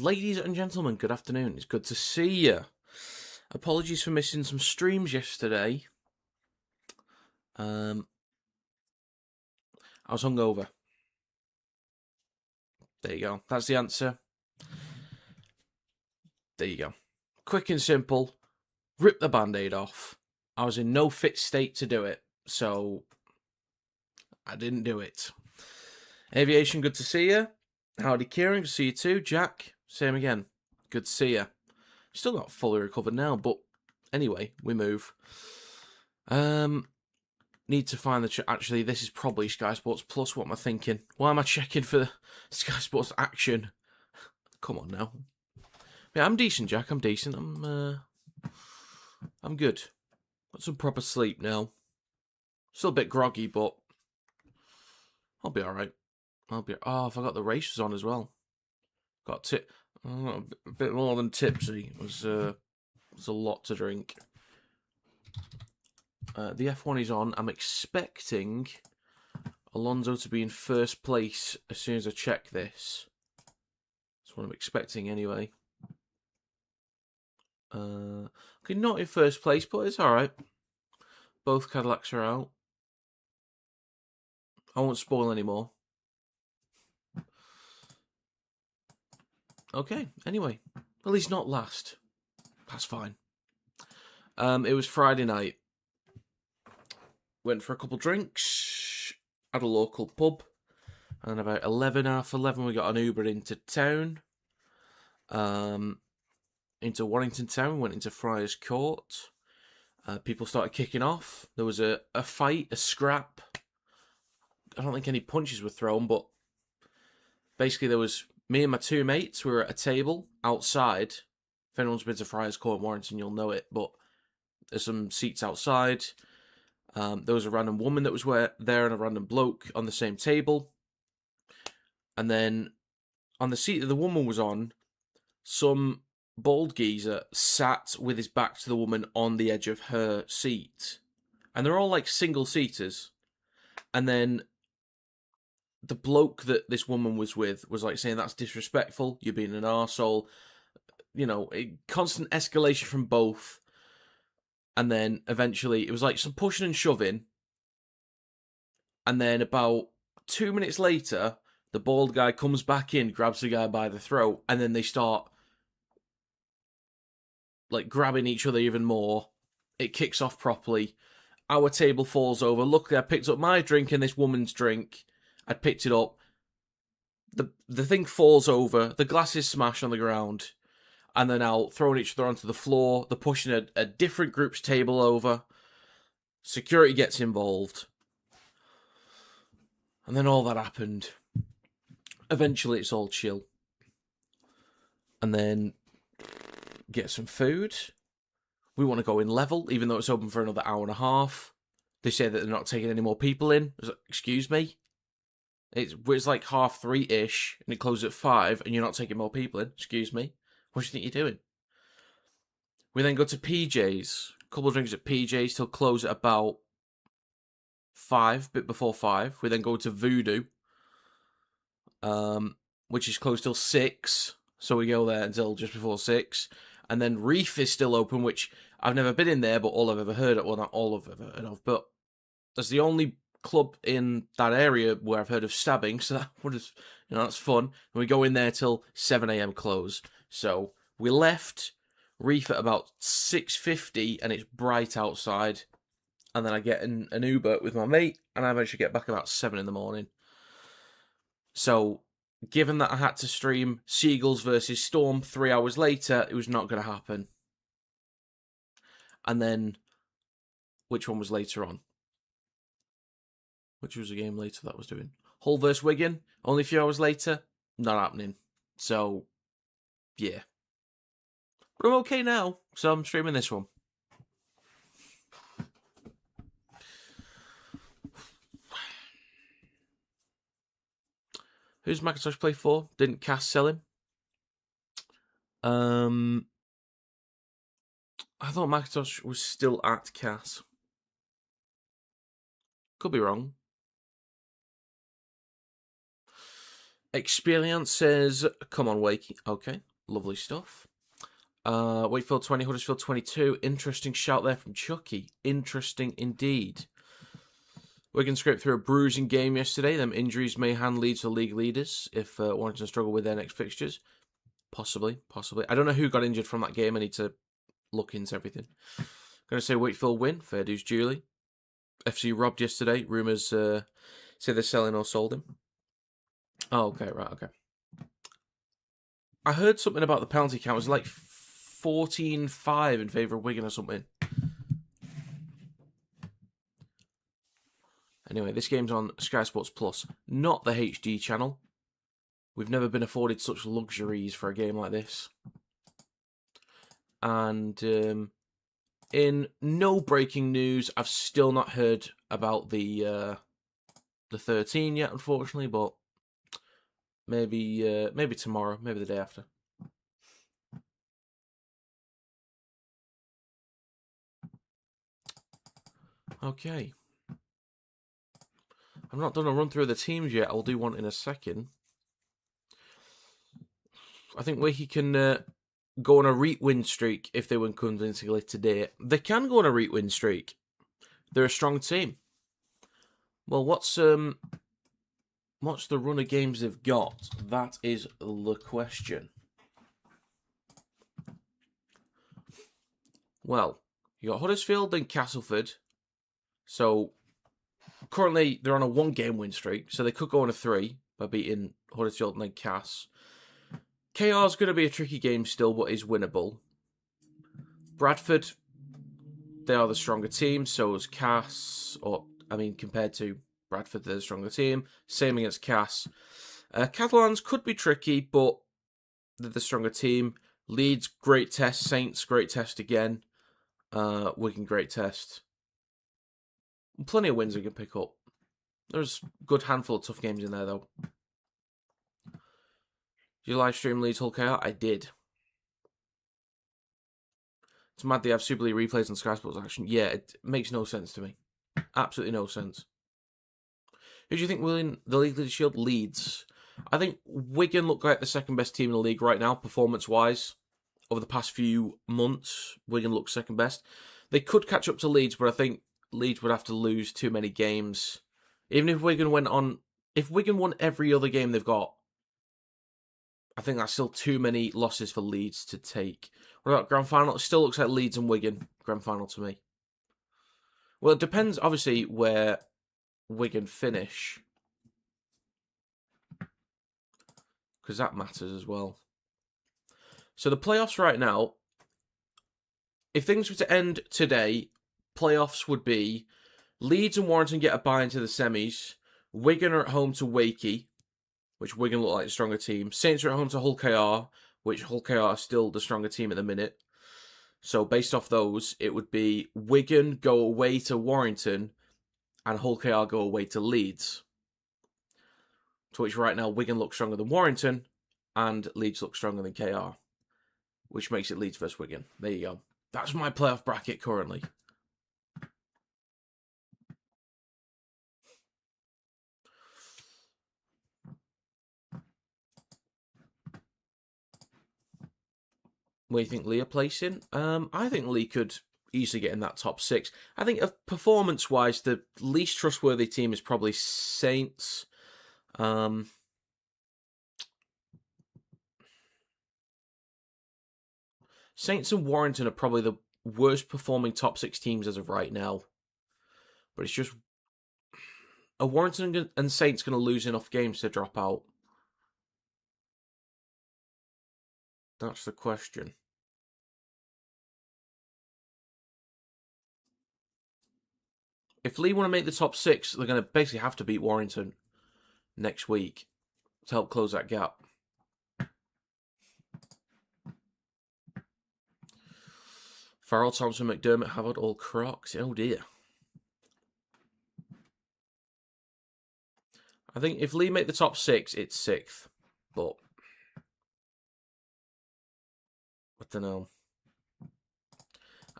Ladies and gentlemen, good afternoon. It's good to see you. Apologies for missing some streams yesterday. I was hungover. There you go. That's the answer. There you go. Quick and simple. Rip the band-aid off. I was in no fit state to do it, so I didn't do it. Aviation, good to see you. Howdy, Kieran. Good to see you too. Jack, same again. Good to see you. Still not fully recovered now, but anyway, we move. Need to find the... Actually, this is probably Sky Sports Plus. What am I thinking? Why am I checking for the Sky Sports action? Come on now. Yeah, I'm decent, Jack. I'm decent. I'm good. Got some proper sleep now. Still a bit groggy, but I'll be all right. Oh, I forgot the race was on as well. Got a bit more than tipsy. It was a lot to drink. The F1 is on. I'm expecting Alonso to be in first place as soon as I check this. That's what I'm expecting anyway. Okay, not in first place, but it's alright. Both Cadillacs are out. I won't spoil anymore. Okay, anyway. At least not last. That's fine. It was Friday night. Went for a couple drinks at a local pub. And about half 11, we got an Uber into town. Into Warrington Town, went into Friars Court. People started kicking off. There was a fight, a scrap. I don't think any punches were thrown, but basically there was me and my two mates. We were at a table outside. If anyone's been to Friars Court in Warrington, you'll know it, but there's some seats outside. There was a random woman that was there and a random bloke on the same table. And then on the seat that the woman was on, some bald geezer sat with his back to the woman on the edge of her seat. And they're all like single seaters. And then the bloke that this woman was with was like saying, that's disrespectful, you're being an arsehole. You know, constant escalation from both. And then eventually it was like some pushing and shoving. And then about 2 minutes later, the bald guy comes back in, grabs the guy by the throat, and then they start like grabbing each other even more. It kicks off properly. Our table falls over. Luckily, I picked up my drink and this woman's drink. I picked it up. The thing falls over. The glasses smash on the ground. And they're now throwing each other onto the floor. They're pushing a different group's table over. Security gets involved. And then all that happened. Eventually, it's all chill. And then get some food. We want to go in level, even though it's open for another hour and a half. They say that they're not taking any more people in. I was like, excuse me? It's like 3:30-ish, and it closes at 5, and you're not taking more people in. Excuse me? What do you think you're doing? We then go to PJ's. A couple of drinks at PJ's till close at about 5, bit before 5. We then go to Voodoo, which is closed till 6. So we go there until just before 6. And then Reef is still open, which I've never been in there, but all I've ever heard of, well, not all I've ever heard of, but that's the only club in that area where I've heard of stabbing, so that would, that's fun. And we go in there till 7 a.m. close. So we left Reef at about 6:50, and it's bright outside. And then I get an Uber with my mate, and I eventually get back about 7 in the morning. So given that I had to stream Seagulls versus Storm 3 hours later, it was not going to happen. And then, which one was later on? Which was a game later that I was doing? Hull versus Wigan, only a few hours later, not happening. So, yeah. But I'm okay now, so I'm streaming this one. Who's McIntosh play for? Didn't Cass sell him? I thought McIntosh was still at Cass. Could be wrong. Experience says, come on, Wakey. Okay. Lovely stuff. Wakefield 20, Huddersfield 22. Interesting shout there from Chucky. Interesting indeed. Wigan scraped through a bruising game yesterday. Them injuries may hand Leeds to league leaders if Warrington struggle with their next fixtures. Possibly. I don't know who got injured from that game. I need to look into everything. I'm going to say Wakefield win. Fair dues, Julie. FC robbed yesterday. Rumours say they're selling or sold him. Oh, okay, right, okay. I heard something about the penalty count. It was like 14-5 in favour of Wigan or something. Anyway, this game's on Sky Sports Plus, not the HD channel. We've never been afforded such luxuries for a game like this. And in no breaking news, I've still not heard about the 13 yet, unfortunately, but maybe tomorrow, maybe the day after. Okay. I've not done a run through of the teams yet. I'll do one in a second. I think Wakey can go on a win streak if they win convincingly today. They can go on a win streak. They're a strong team. Well, what's the run of games they've got? That is the question. Well, you got Huddersfield and Castleford. So currently they're on a 1-game win streak, so they could go on a 3 by beating Huddersfield and then Cass. KR's going to be a tricky game still, but is winnable. Bradford, they are the stronger team, so is Cass. Compared to Bradford, they're the stronger team. Same against Cass. Catalans could be tricky, but they're the stronger team. Leeds, great test. Saints, great test again. Wigan, great test. Plenty of wins we can pick up. There's a good handful of tough games in there, though. Did you live stream Leeds Hull KR? I did. It's mad they have Super League replays on Sky Sports Action. Yeah, it makes no sense to me. Absolutely no sense. Who do you think will win the League Leader Shield? Leeds. I think Wigan look like the second best team in the league right now, performance-wise. Over the past few months, Wigan looks second best. They could catch up to Leeds, but I think Leeds would have to lose too many games. Even if Wigan if Wigan won every other game they've got, I think that's still too many losses for Leeds to take. What about grand final? It still looks like Leeds and Wigan grand final to me. Well, it depends, obviously, where Wigan finish, because that matters as well. So the playoffs right now, if things were to end today, playoffs would be Leeds and Warrington get a bye into the semis. Wigan are at home to Wakey, which Wigan look like a stronger team. Saints are at home to Hull KR, which Hull KR are still the stronger team at the minute. So based off those, it would be Wigan go away to Warrington and Hull KR go away to Leeds. To which right now Wigan looks stronger than Warrington and Leeds look stronger than KR, which makes it Leeds versus Wigan. There you go. That's my playoff bracket currently. Where do you think Lee are placing? I think Lee could easily get in that top 6. I think performance-wise, the least trustworthy team is probably Saints. Saints and Warrington are probably the worst performing top 6 teams as of right now. But it's just... Are Warrington and Saints going to lose enough games to drop out? That's the question. If Lee want to make the top 6, they're going to basically have to beat Warrington next week to help close that gap. Farrell, Thompson, McDermott, Havard, all Crocs. Oh dear. I think if Lee make the top 6, it's 6th. But I don't know.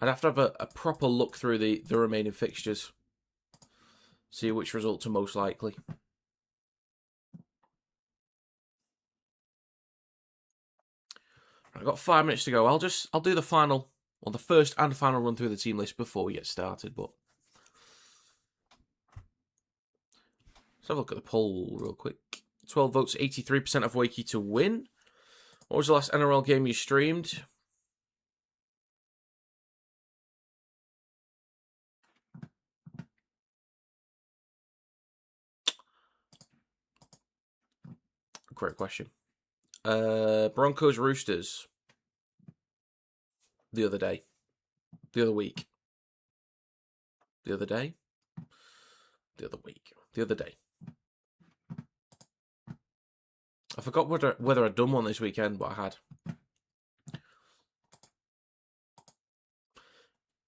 I'd have to have a proper look through the remaining fixtures. See which results are most likely. I've got 5 minutes to go. I'll do the final, or the first and final run through the team list before we get started. But let's have a look at the poll real quick. 12 votes, 83% of Wakey to win. What was the last NRL game you streamed? Great question. Broncos Roosters. The other day. The other week. The other day. The other week. The other day. I forgot whether I'd done one this weekend, but I had. I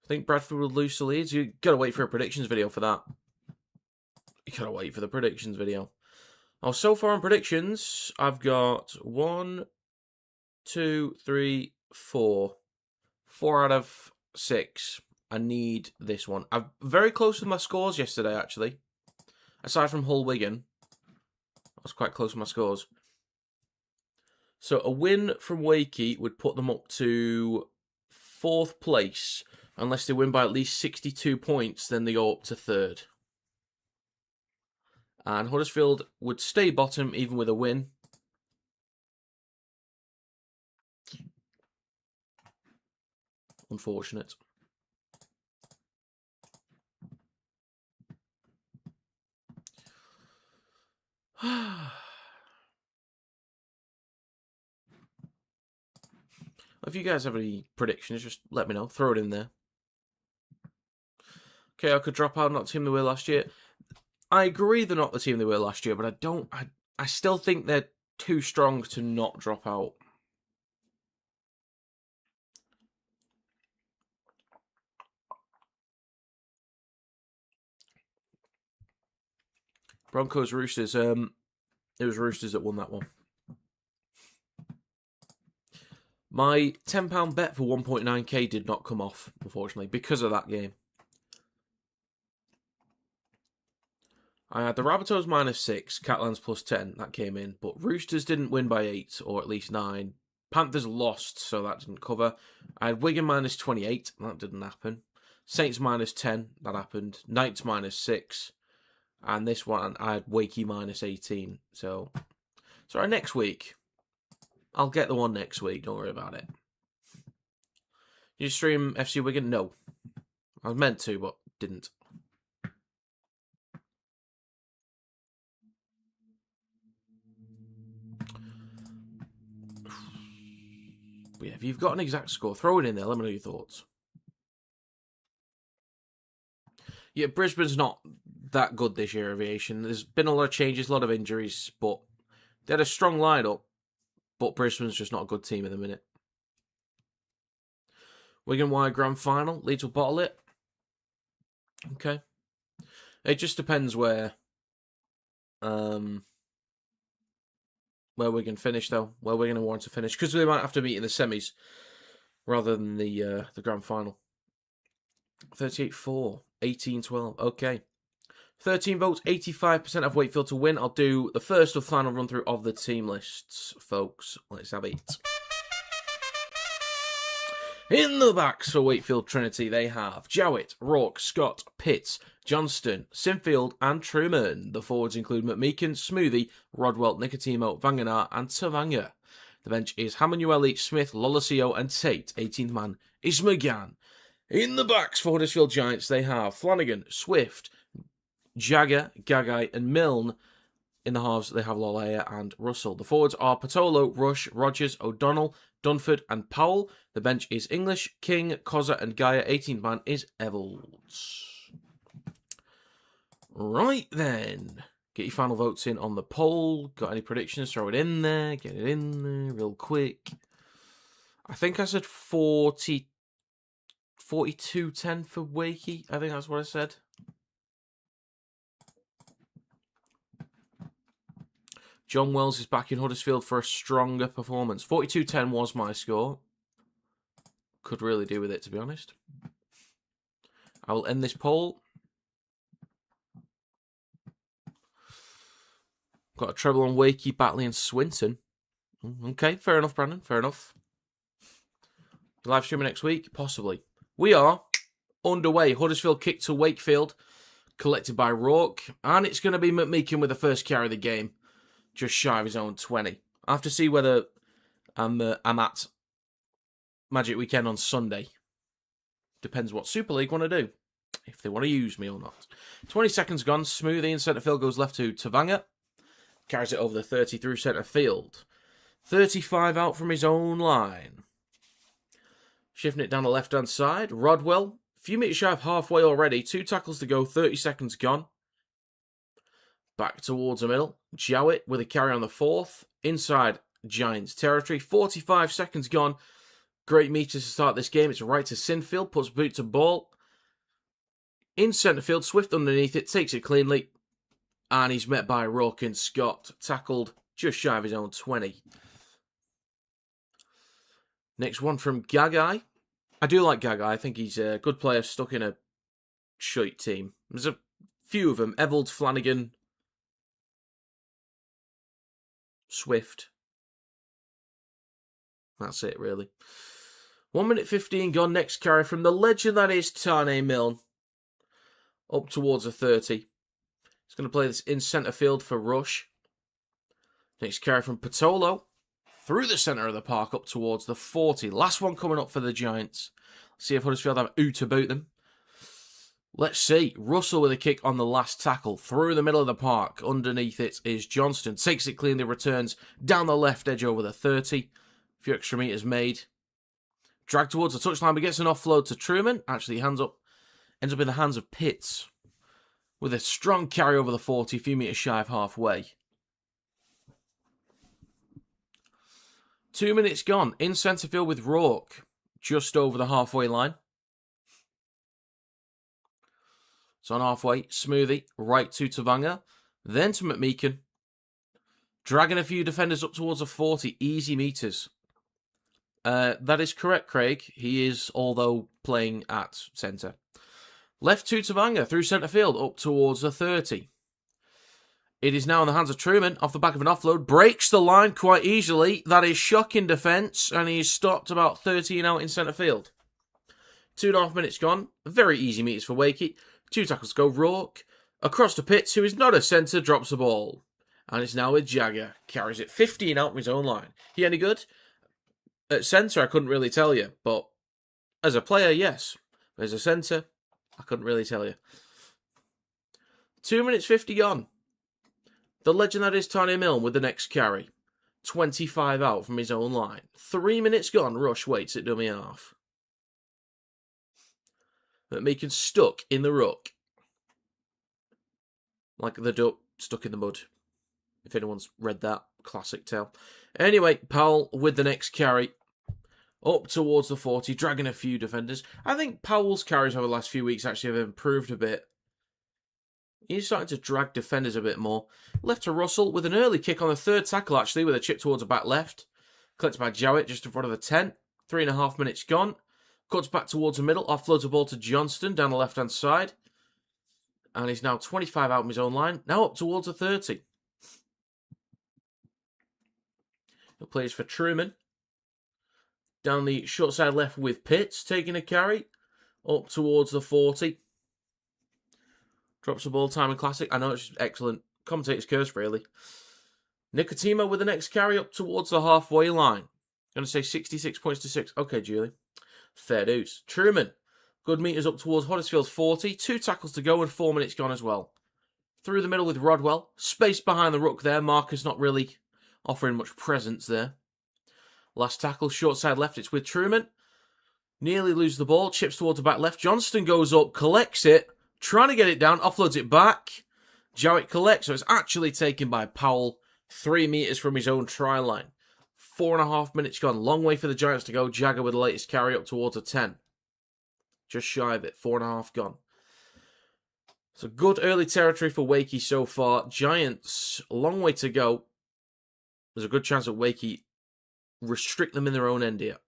think Bradford will lose to Leeds. You gotta wait for a predictions video for that. You gotta wait for the predictions video. Oh, so far on predictions, I've got 1, 2, 3, 4. 4 out of 6. I need this one. I'm very close with my scores yesterday, actually. Aside from Hull Wigan, I was quite close with my scores. So a win from Wakey would put them up to 4th place. Unless they win by at least 62 points, then they go up to 3rd. And Huddersfield would stay bottom even with a win. Unfortunate. If you guys have any predictions, just let me know. Throw it in there. Okay, I could drop out, not the team they were last year. I agree they're not the team they were last year, but I still think they're too strong to not drop out. Broncos Roosters. It was Roosters that won that one. My £10 bet for 1.9k did not come off, unfortunately, because of that game. I had the Rabbitohs -6, Catalans +10, that came in, but Roosters didn't win by 8, or at least 9. Panthers lost, so that didn't cover. I had Wigan -28, that didn't happen. Saints -10, that happened. Knights -6. And this one, I had Wakey -18. So, sorry, next week. I'll get the one next week, don't worry about it. Did you stream FC Wigan? No. I was meant to, but didn't. But yeah, if you've got an exact score, throw it in there. Let me know your thoughts. Yeah, Brisbane's not that good this year, Aviation. There's been a lot of changes, a lot of injuries, but they had a strong lineup. But Brisbane's just not a good team at the minute. Wigan Wire Grand Final. Leeds will bottle it. Okay. It just depends where Wigan finish, though. Where we're going to want to finish. Because they might have to meet in the semis rather than the Grand Final. 38-4. 18-12. Okay. 13 votes, 85% of Wakefield to win. I'll do the first or final run through of the team lists, folks. Let's have it. In the backs for Wakefield Trinity, they have Jowett, Rourke, Scott, Pitts, Johnston, Sinfield, and Truman. The forwards include McMeekin, Smoothie, Rodwell, Nicotimo, Vanganar, and Tavanga. The bench is Hamanueli, Smith, Lolosio, and Tate. 18th man is McGann. In the backs for Huddersfield Giants, they have Flanagan, Swift, Jagger, Gagai, and Milne. In the halves, they have Lolea and Russell. The forwards are Patolo, Rush, Rogers, O'Donnell, Dunford, and Powell. The bench is English, King, Cozza, and Gaia. 18th man is Evalds. Right then. Get your final votes in on the poll. Got any predictions? Throw it in there. Get it in there real quick. I think I said 42-10 for Wakey. I think that's what I said. John Wells is back in Huddersfield for a stronger performance. 42-10 was my score. Could really do with it, to be honest. I will end this poll. Got a treble on Wakey, Batley, and Swinton. Okay, fair enough, Brandon. Fair enough. Live streaming next week? Possibly. We are underway. Huddersfield kick to Wakefield, collected by Rourke. And it's going to be McMeekin with the first carry of the game, just shy of his own 20. I have to see whether I'm at Magic Weekend on Sunday. Depends what Super League want to do, if they want to use me or not. 20 seconds gone. Smoothie in centre field goes left to Tavanga. Carries it over the 30 through centre field. 35 out from his own line. Shifting it down the left-hand side. Rodwell, a few metres shy of halfway already. 2 tackles to go, 30 seconds gone. Back towards the middle. Jowett with a carry on the 4th. Inside Giants territory. 45 seconds gone. Great meters to start this game. It's right to Sinfield. Puts boot to ball. In centre field. Swift underneath it. Takes it cleanly. And he's met by Rourke and Scott. Tackled just shy of his own 20. Next one from Gagai. I do like Gagai. I think he's a good player stuck in a shite team. There's a few of them. Evald, Flanagan, Swift. That's it, really. 1 minute 15 gone. Next carry from the legend that is Tane Milne. Up towards the 30. He's going to play this in centre field for Rush. Next carry from Patolo. Through the centre of the park up towards the 40. Last one coming up for the Giants. Let's see if Huddersfield have ooh to boot them. Let's see. Russell with a kick on the last tackle. Through the middle of the park. Underneath it is Johnston. Takes it cleanly, returns down the left edge over the 30. A few extra metres made. Dragged towards the touchline, but gets an offload to Truman. Actually, ends up in the hands of Pitts. With a strong carry over the 40, a few metres shy of halfway. 2 minutes gone. In centre field with Rourke. Just over the halfway line. So on halfway, Smoothie, right to Tavanga. Then to McMeekin. Dragging a few defenders up towards the 40. Easy meters. That is correct, Craig. He is, although playing at centre. Left to Tavanga through centre field up towards the 30. It is now in the hands of Truman, off the back of an offload. Breaks the line quite easily. That is shocking defence, and he's stopped about 13 out in centre field. 2.5 minutes gone. Very easy meters for Wakey. 2 tackles to go. Rourke. Across to Pitts, who is not a centre, drops the ball. And it's now with Jagger. Carries it 15 out from his own line. He any good? At centre, I couldn't really tell you. But as a player, yes. But as a centre, I couldn't really tell you. 2 minutes 50 gone. The legend that is Tane Milne with the next carry. 25 out from his own line. 3 minutes gone. Rush waits at dummy half. McMeekin stuck in the ruck. Like the duck stuck in the mud. If anyone's read that classic tale. Anyway, Powell with the next carry. Up towards the 40. Dragging a few defenders. I think Powell's carries over the last few weeks actually have improved a bit. He's starting to drag defenders a bit more. Left to Russell with an early kick on the 3rd tackle, actually, with a chip towards the back left. Collected by Jowett just in front of the 10. 3.5 minutes gone. Cuts back towards the middle. Offloads the ball to Johnston down the left-hand side. And he's now 25 out of his own line. Now up towards the 30. He plays for Truman. Down the short side left with Pitts, taking a carry. Up towards the 40. Drops the ball, timing classic. I know it's excellent. Commentator's curse, really. Nicotimo with the next carry up towards the halfway line. Going to say 66 points to 6. Okay, Julie. Fair dues. Truman. Good meters up towards Huddersfield's 40. 2 tackles to go and 4 minutes gone as well. Through the middle with Rodwell. Space behind the ruck there. Marcus not really offering much presence there. Last tackle, short side left. It's with Truman. Nearly lose the ball. Chips towards the back left. Johnston goes up, collects it. Trying to get it down, offloads it back. Jowett collects, so it's actually taken by Powell. 3 metres from his own try line. 4.5 minutes gone. Long way for the Giants to go. Jagger with the latest carry up towards a 10. Just shy of it. 4.5 gone. So good early territory for Wakey so far. Giants, a long way to go. There's a good chance that Wakey restrict them in their own end here.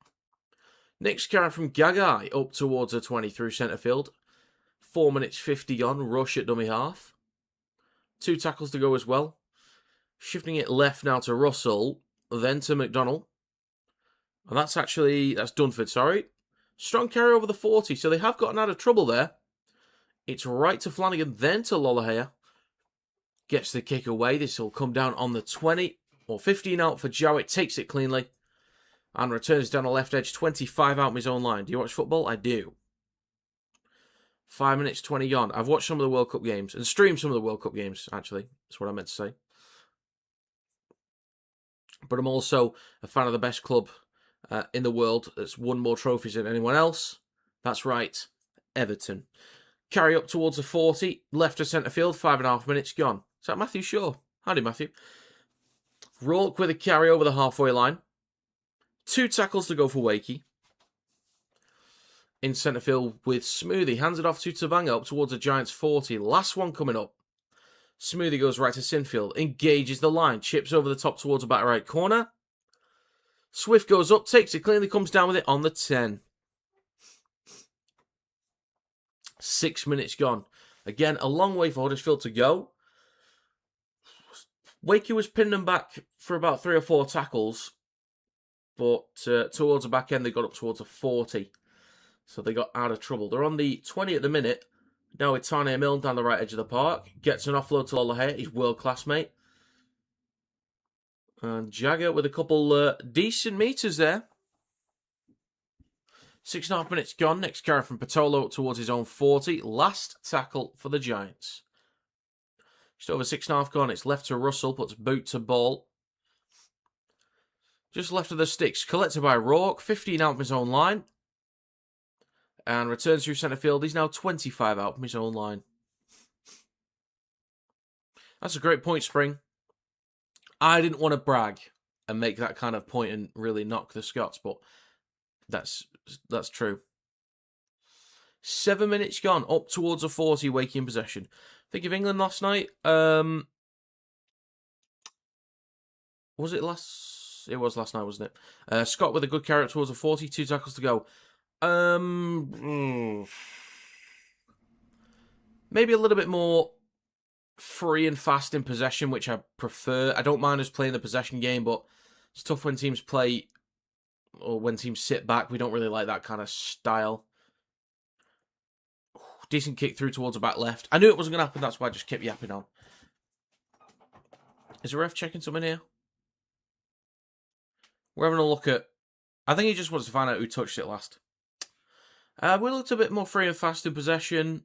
Next carry from Gagai up towards a 20 through centre field. 4 minutes 50 gone. Rush at dummy half. 2 tackles to go as well. Shifting it left now to Russell. Then to McDonald. And that's Dunford, sorry. Strong carry over the 40, so they have gotten out of trouble there. It's right to Flanagan, then to Lolohea. Gets the kick away. This will come down on the 20 or 15 out for Jowett. Takes it cleanly and returns down the left edge. 25 out of his own line. Do you watch football? I do. 5 minutes 20 gone. I've watched some of the World Cup games and streamed some of the World Cup games, actually. That's what I meant to say. But I'm also a fan of the best club in the world that's won more trophies than anyone else. That's right, Everton. Carry up towards the 40, left to centre field, 5.5 minutes gone. Is that Matthew Shaw? Howdy, Matthew. Rourke with a carry over the halfway line. 2 tackles to go for Wakey. In centre field with Smoothie. Hands it off to Tavanga up towards the Giants 40. Last one coming up. Smoothie goes right to Sinfield. Engages the line. Chips over the top towards the back right corner. Swift goes up, takes it cleanly, comes down with it on the 10. 6 minutes gone. Again, a long way for Huddersfield to go. Wakey was pinning them back for about 3 or 4 tackles. But towards the back end, they got up towards a 40. So they got out of trouble. They're on the 20 at the minute. Now with Tane Milne down the right edge of the park. Gets an offload to Lolohea. He's world-class, mate. And Jagger with a couple decent meters there. 6.5 minutes gone. Next carry from Patolo towards his own 40. Last tackle for the Giants. Just over 6.5 gone. It's left to Russell. Puts boot to ball. Just left of the sticks. Collected by Rourke. 15 out from his own line. And returns through centre field. He's now 25 out from his own line. That's a great point, Spring. I didn't want to brag and make that kind of point and really knock the Scots, but that's true. 7 minutes gone, up towards a 40, Wakey in possession. Think of England last night. Was it last? It was last night, wasn't it? Scott with a good carry towards a 40, 2 tackles to go. Maybe a little bit more free and fast in possession, which I prefer. I don't mind us playing the possession game, but it's tough when teams play or when teams sit back. We don't really like that kind of style. Decent kick through towards the back left. I knew it wasn't going to happen, that's why I just kept yapping on. Is the ref checking something here? We're having a look at... I think he just wants to find out who touched it last. We looked a bit more free and fast in possession.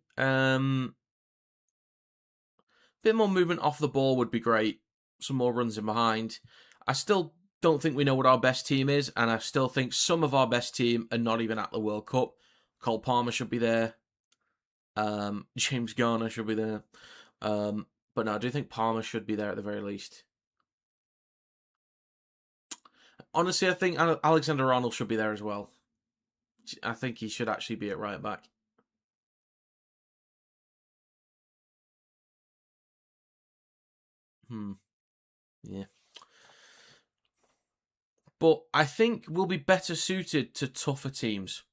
Bit more movement off the ball would be great. Some more runs in behind. I still don't think we know what our best team is, and I still think some of our best team are not even at the World Cup. Cole Palmer should be there. James Garner should be there. But no, I do think Palmer should be there at the very least. Honestly, I think Alexander Arnold should be there as well. I think he should actually be at right back. Yeah. But I think we'll be better suited to tougher teams.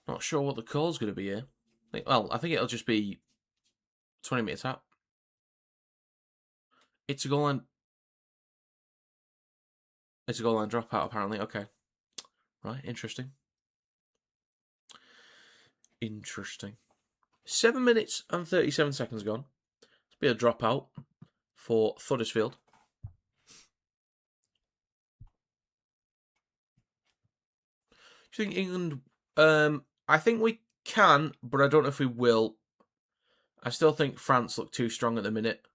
Not sure what the call's going to be here. I think it'll just be 20-metre tap. It's a goal line. It's a goal line dropout, apparently. Okay. Right, interesting. 7 minutes and 37 seconds gone. It's be a dropout for Huddersfield. Do you think England... I think we can, but I don't know if we will. I still think France look too strong at the minute.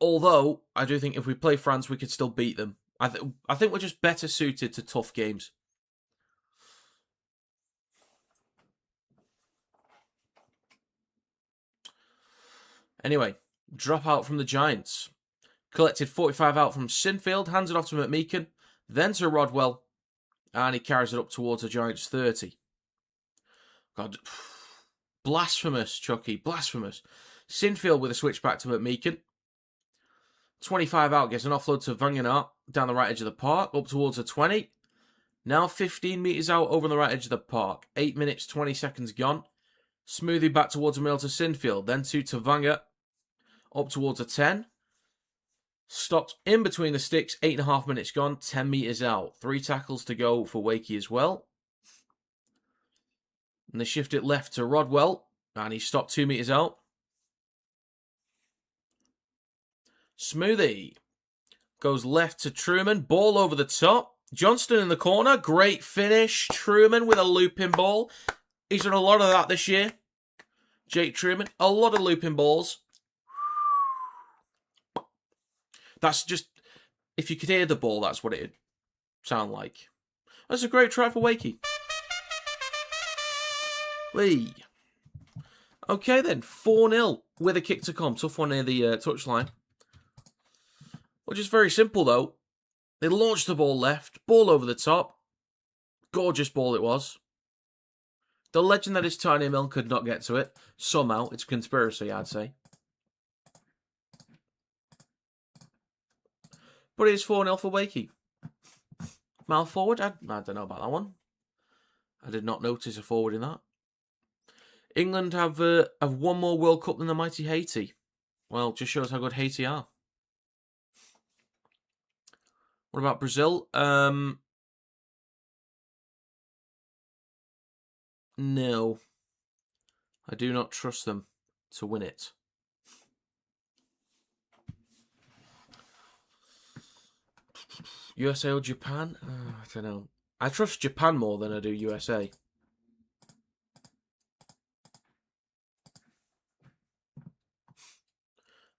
Although, I do think if we play France, we could still beat them. I think we're just better suited to tough games. Anyway, drop out from the Giants. Collected 45 out from Sinfield, hands it off to McMeekan, then to Rodwell, and he carries it up towards the Giants 30. God, blasphemous, Chucky, blasphemous. Sinfield with a switch back to McMeekan. 25 out, gets an offload to Vangenart down the right edge of the park, up towards the 20. Now 15 metres out over on the right edge of the park. 8 minutes, 20 seconds gone. Smoothie back towards the middle to Sinfield, then to Tavanga. Up towards a 10. Stopped in between the sticks. 8.5 minutes gone. 10 metres out. 3 tackles to go for Wakey as well. And they shift it left to Rodwell. And he stopped 2 metres out. Smoothie goes left to Truman. Ball over the top. Johnston in the corner. Great finish. Truman with a looping ball. He's done a lot of that this year. Jake Truman. A lot of looping balls. That's just... If you could hear the ball, that's what it'd sound like. That's a great try for Wakey. Whee. Okay then. 4-0 with a kick to come. Tough one near the touchline. Which is very simple though. They launched the ball left. Ball over the top. Gorgeous ball it was. The legend that is Tiny Mill could not get to it. Somehow. It's a conspiracy, I'd say. But it is 4-0 for Wakey. Mal forward? I don't know about that one. I did not notice a forward in that. England have one more World Cup than the mighty Haiti. Well, just shows how good Haiti are. What about Brazil? No. I do not trust them to win it. USA or Japan? I don't know. I trust Japan more than I do USA.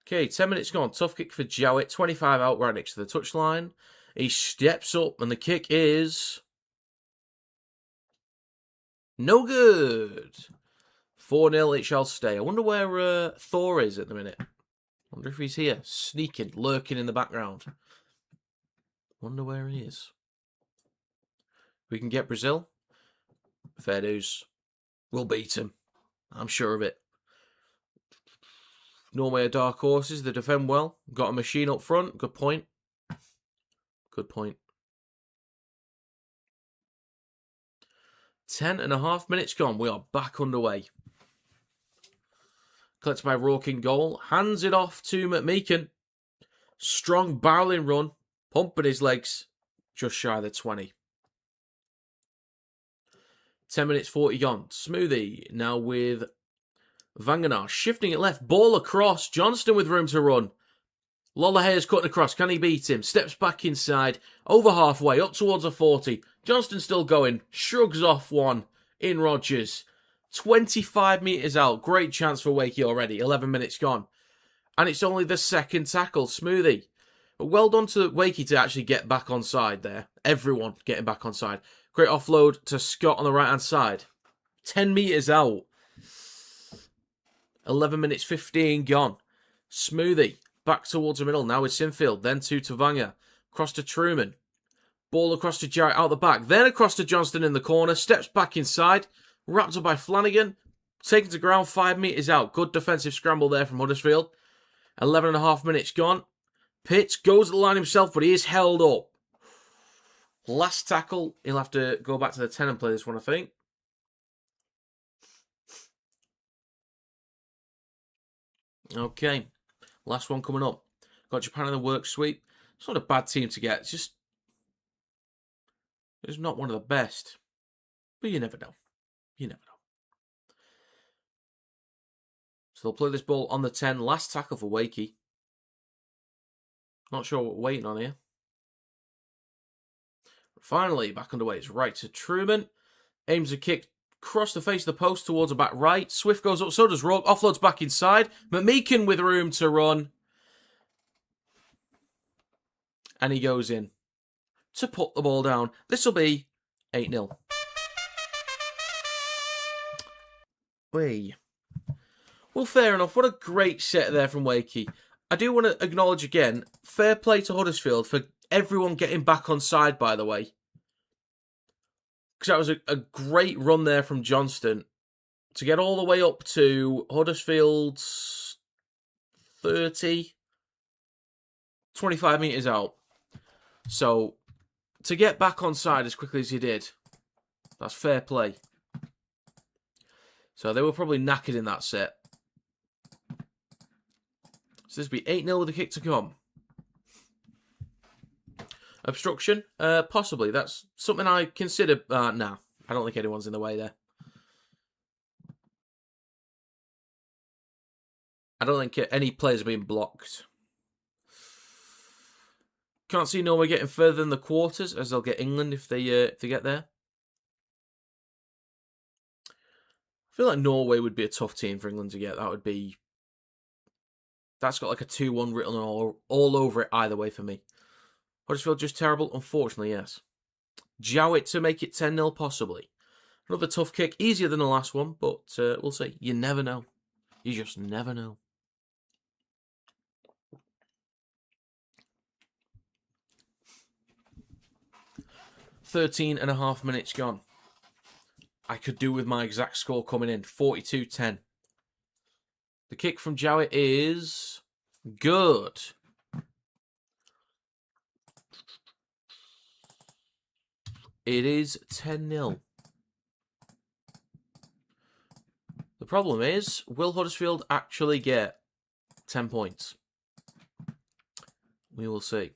Okay, 10 minutes gone. Tough kick for Jowett. 25 out right next to the touchline. He steps up and the kick is... no good. 4-0 it shall stay. I wonder where Thor is at the minute. Wonder if he's here. Sneaking, lurking in the background. Wonder where he is. We can get Brazil. Fair dues. We'll beat him. I'm sure of it. Norway are dark horses. They defend well. Got a machine up front. Good point. Good point. 10.5 minutes gone. We are back underway. Collected by Rourke in goal. Hands it off to McMeekin. Strong barreling run. Pumping his legs. Just shy of the 20. 10 minutes 40 gone. Smoothie now with Vanganar. Shifting it left. Ball across. Johnston with room to run. Lollahayer's cutting across. Can he beat him? Steps back inside. Over halfway. Up towards a 40. Johnston still going. Shrugs off one. In Rogers. 25 metres out. Great chance for Wakey already. 11 minutes gone. And it's only the second tackle. Smoothie. Well done to Wakey to actually get back on side there. Everyone getting back on side. Great offload to Scott on the right-hand side. 10 metres out. 11 minutes 15 gone. Smoothie. Back towards the middle. Now with Sinfield. Then to Tavanga. Across to Truman. Ball across to Jarrett out the back. Then across to Johnston in the corner. Steps back inside. Wrapped up by Flanagan. Taken to ground 5 metres out. Good defensive scramble there from Huddersfield. 11.5 minutes gone. Pitts goes to the line himself, but he is held up. Last tackle. He'll have to go back to the 10 and play this one, I think. Okay. Last one coming up. Got Japan in the work sweep. It's not a bad team to get. It's just... it's not one of the best. But you never know. You never know. So they'll play this ball on the 10. Last tackle for Wakey. Not sure what we're waiting on here. Finally, back underway. It's right to Truman. Aims a kick across the face of the post towards the back right. Swift goes up, so does Rourke. Offloads back inside. McMeekin with room to run. And he goes in to put the ball down. This will be 8-0. Well, fair enough. What a great set there from Wakey. I do want to acknowledge again, fair play to Huddersfield for everyone getting back on side, by the way. Because that was a great run there from Johnston. To get all the way up to Huddersfield's 30, 25 metres out. So, to get back on side as quickly as he did, that's fair play. So, they were probably knackered in that set. So this will be 8-0 with a kick to come. Obstruction? Possibly. That's something I consider. Nah, I don't think anyone's in the way there. I don't think any players are being blocked. Can't see Norway getting further than the quarters, as they'll get England if they get there. I feel like Norway would be a tough team for England to get. That's got like a 2-1 written all over it either way for me. Huddersfield just terrible? Unfortunately, yes. Jowett to make it 10-0 possibly. Another tough kick, easier than the last one, but we'll see. You never know. You just never know. .5 minutes gone. I could do with my exact score coming in. 42-10. The kick from Jowett is good. It is 10-0. The problem is, will Huddersfield actually get 10 points? We will see.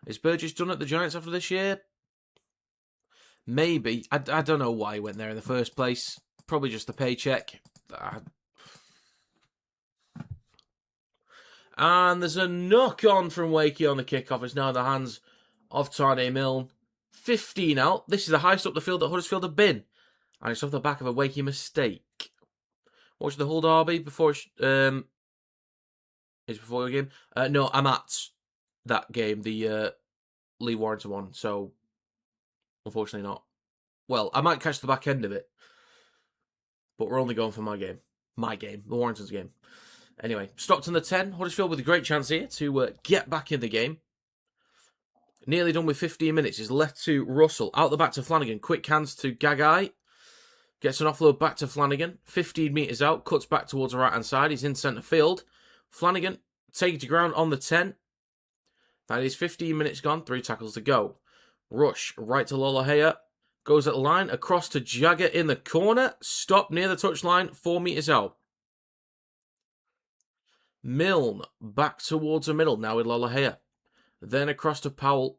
Is Burgess done at the Giants after this year? Maybe. I don't know why he went there in the first place. Probably just the paycheck. And there's a knock-on from Wakey on the kickoff. It's now in the hands of Tane Milne. 15 out. This is the highest up the field that Huddersfield have been. And it's off the back of a Wakey mistake. Watch the Hull derby before is before your game. No, I'm at that game, the Lee Warrington one. So, unfortunately not. Well, I might catch the back end of it. But we're only going for my game. My game. The Warrington's game. Anyway, Stockton the 10. Huddersfield with a great chance here to get back in the game. Nearly done with 15 minutes. Is left to Russell. Out the back to Flanagan. Quick hands to Gagai. Gets an offload back to Flanagan. 15 metres out. Cuts back towards the right-hand side. He's in centre field. Flanagan taking to ground on the 10. That is 15 minutes gone. 3 tackles to go. Rush. Right to Lolohea. Goes at the line. Across to Jagger in the corner. Stop near the touchline. 4 metres out. Milne. Back towards the middle. Now with Lolohea. Then across to Powell.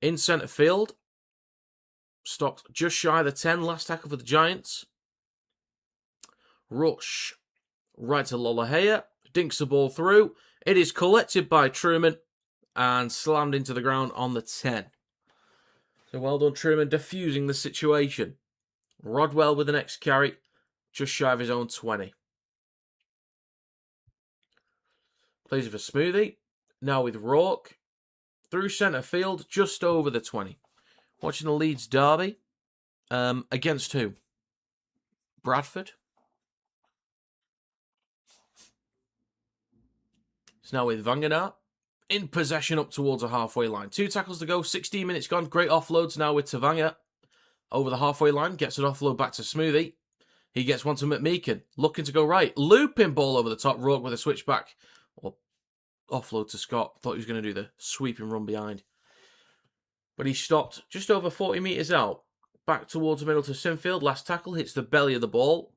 In centre field. Stopped just shy of the 10. Last tackle for the Giants. Rush. Right to Lolohea. Dinks the ball through. It is collected by Truman. And slammed into the ground on the 10. So well done, Truman, diffusing the situation. Rodwell with the next carry. Just shy of his own 20. Plays it for Smoothie. Now with Rourke. Through centre field. Just over the 20. Watching the Leeds derby. Against who? Bradford. It's now with Vangenaar. In possession up towards the halfway line. 2 tackles to go. 16 minutes gone. Great offloads now with Tavanga. Over the halfway line. Gets an offload back to Smoothie. He gets one to McMeekin. Looking to go right. Looping ball over the top. Rourke with a switchback. Or offload to Scott. Thought he was going to do the sweeping run behind. But he stopped just over 40 metres out. Back towards the middle to Sinfield. Last tackle hits the belly of the ball.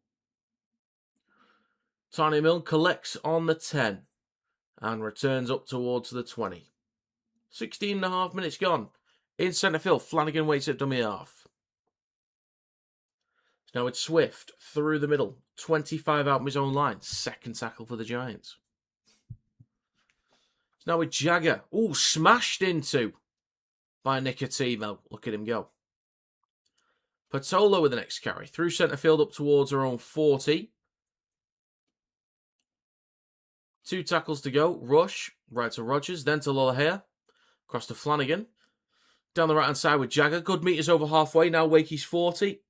Tane Milne collects on the 10. And returns up towards the 20. 16.5 minutes gone. In centre field, Flanagan waits at dummy half. Now it's Swift through the middle. 25 out of his own line. Second tackle for the Giants. Now with Jagger. Ooh, smashed into by Nicotimo. Look at him go. Patola with the next carry. Through centre field up towards her own 40. 2 tackles to go. Rush. Right to Rogers. Then to Lolohea. Across to Flanagan. Down the right-hand side with Jagger. Good metres over halfway. Now Wakey's 40.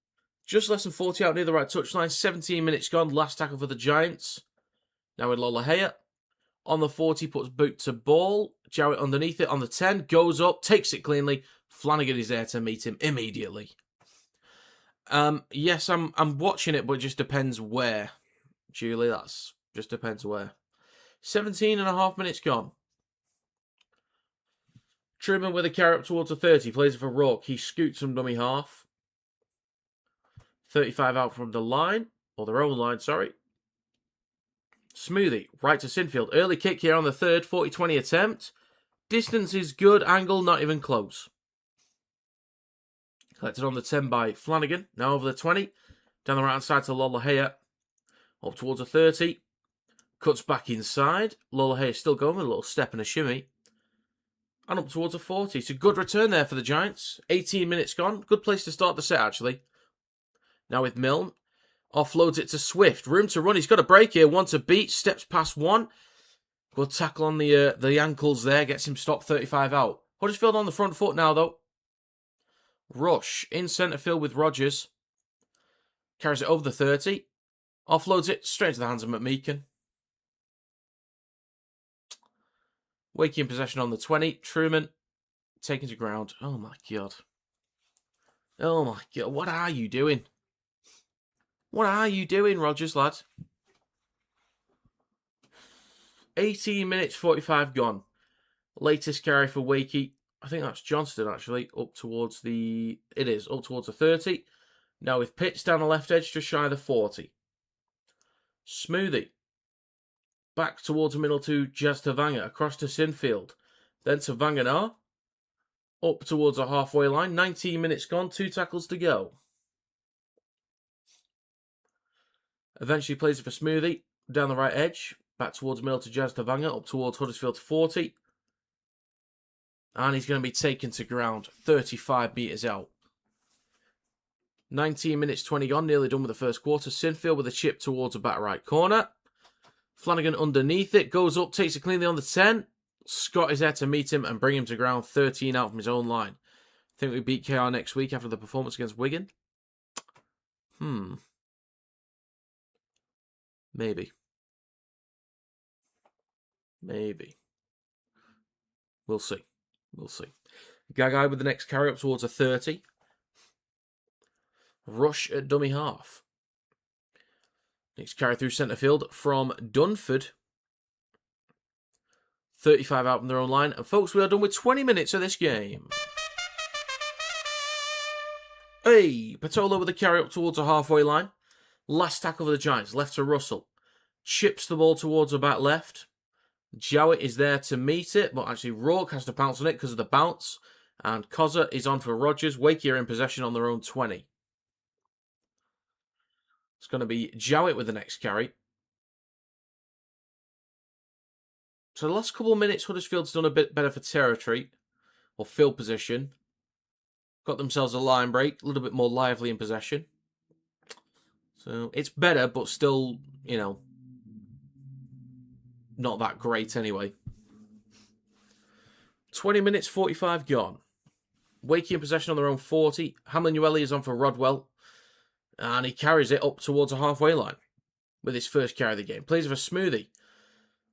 Just less than 40 out near the right touchline. 17 minutes gone. Last tackle for the Giants. Now with Lolohea. On the 40. Puts boot to ball. Jarrett underneath it on the 10. Goes up. Takes it cleanly. Flanagan is there to meet him immediately. Yes, I'm watching it, but it just depends where. Julie, that's just depends where. 17.5 minutes gone. Truman with a carry up towards the 30. Plays it for Rourke. He scoots from dummy half. 35 out from the line. Or their own line, sorry. Smoothie, right to Sinfield. Early kick here on the third, 40-20 attempt. Distance is good, angle not even close. Collected on the 10 by Flanagan. Now over the 20. Down the right hand side to Lolohea. Up towards the 30. Cuts back inside. Lolohea still going with a little step and a shimmy. And up towards a 40. It's a good return there for the Giants. 18 minutes gone. Good place to start the set, actually. Now with Milne. Offloads it to Swift. Room to run. He's got a break here. One to beat. Steps past one. Good tackle on the ankles there. Gets him stopped 35 out. Huddersfield on the front foot now, though. Rush in centre field with Rogers. Carries it over the 30. Offloads it straight into the hands of McMeekin. Wakey in possession on the 20. Truman taken to ground. Oh my God. Oh my God. What are you doing? What are you doing, Rogers, lad? 18 minutes, 45 gone. Latest carry for Wakey. I think that's Johnston, actually. Up towards the... It is. Up towards the 30. Now with Pitts down the left edge, just shy of the 40. Smoothie. Back towards the middle to Jazz Tavanga. Across to Sinfield. Then to Vanganar. Up towards the halfway line. 19 minutes gone. 2 tackles to go. Eventually plays it for Smoothie. Down the right edge. Back towards the middle to Jazz Tavanga. Up towards Huddersfield to 40. And he's going to be taken to ground. 35 metres out. 19 minutes 20 gone. Nearly done with the first quarter. Sinfield with a chip towards the back right corner. Flanagan underneath it. Goes up. Takes it cleanly on the 10. Scott is there to meet him and bring him to ground. 13 out from his own line. I think we beat KR next week after the performance against Wigan. Maybe. We'll see. Gagai with the next carry up towards a 30. Rush at dummy half. Next carry through centre field from Dunford. 35 out from their own line. And folks, we are done with 20 minutes of this game. Hey, Patolo with the carry up towards the halfway line. Last tackle for the Giants. Left to Russell. Chips the ball towards the back left. Jowett is there to meet it, but actually Rourke has to pounce on it because of the bounce. And Cozza is on for Rogers. Wakey are in possession on their own 20. It's going to be Jowett with the next carry. So the last couple of minutes, Huddersfield's done a bit better for territory, or field position. Got themselves a line break, a little bit more lively in possession. So it's better, but still, not that great anyway. 20 minutes, 45 gone. Wakey in possession on their own 40. Hamlin-Ueli is on for Rodwell. And he carries it up towards the halfway line with his first carry of the game. Plays for Smoothie.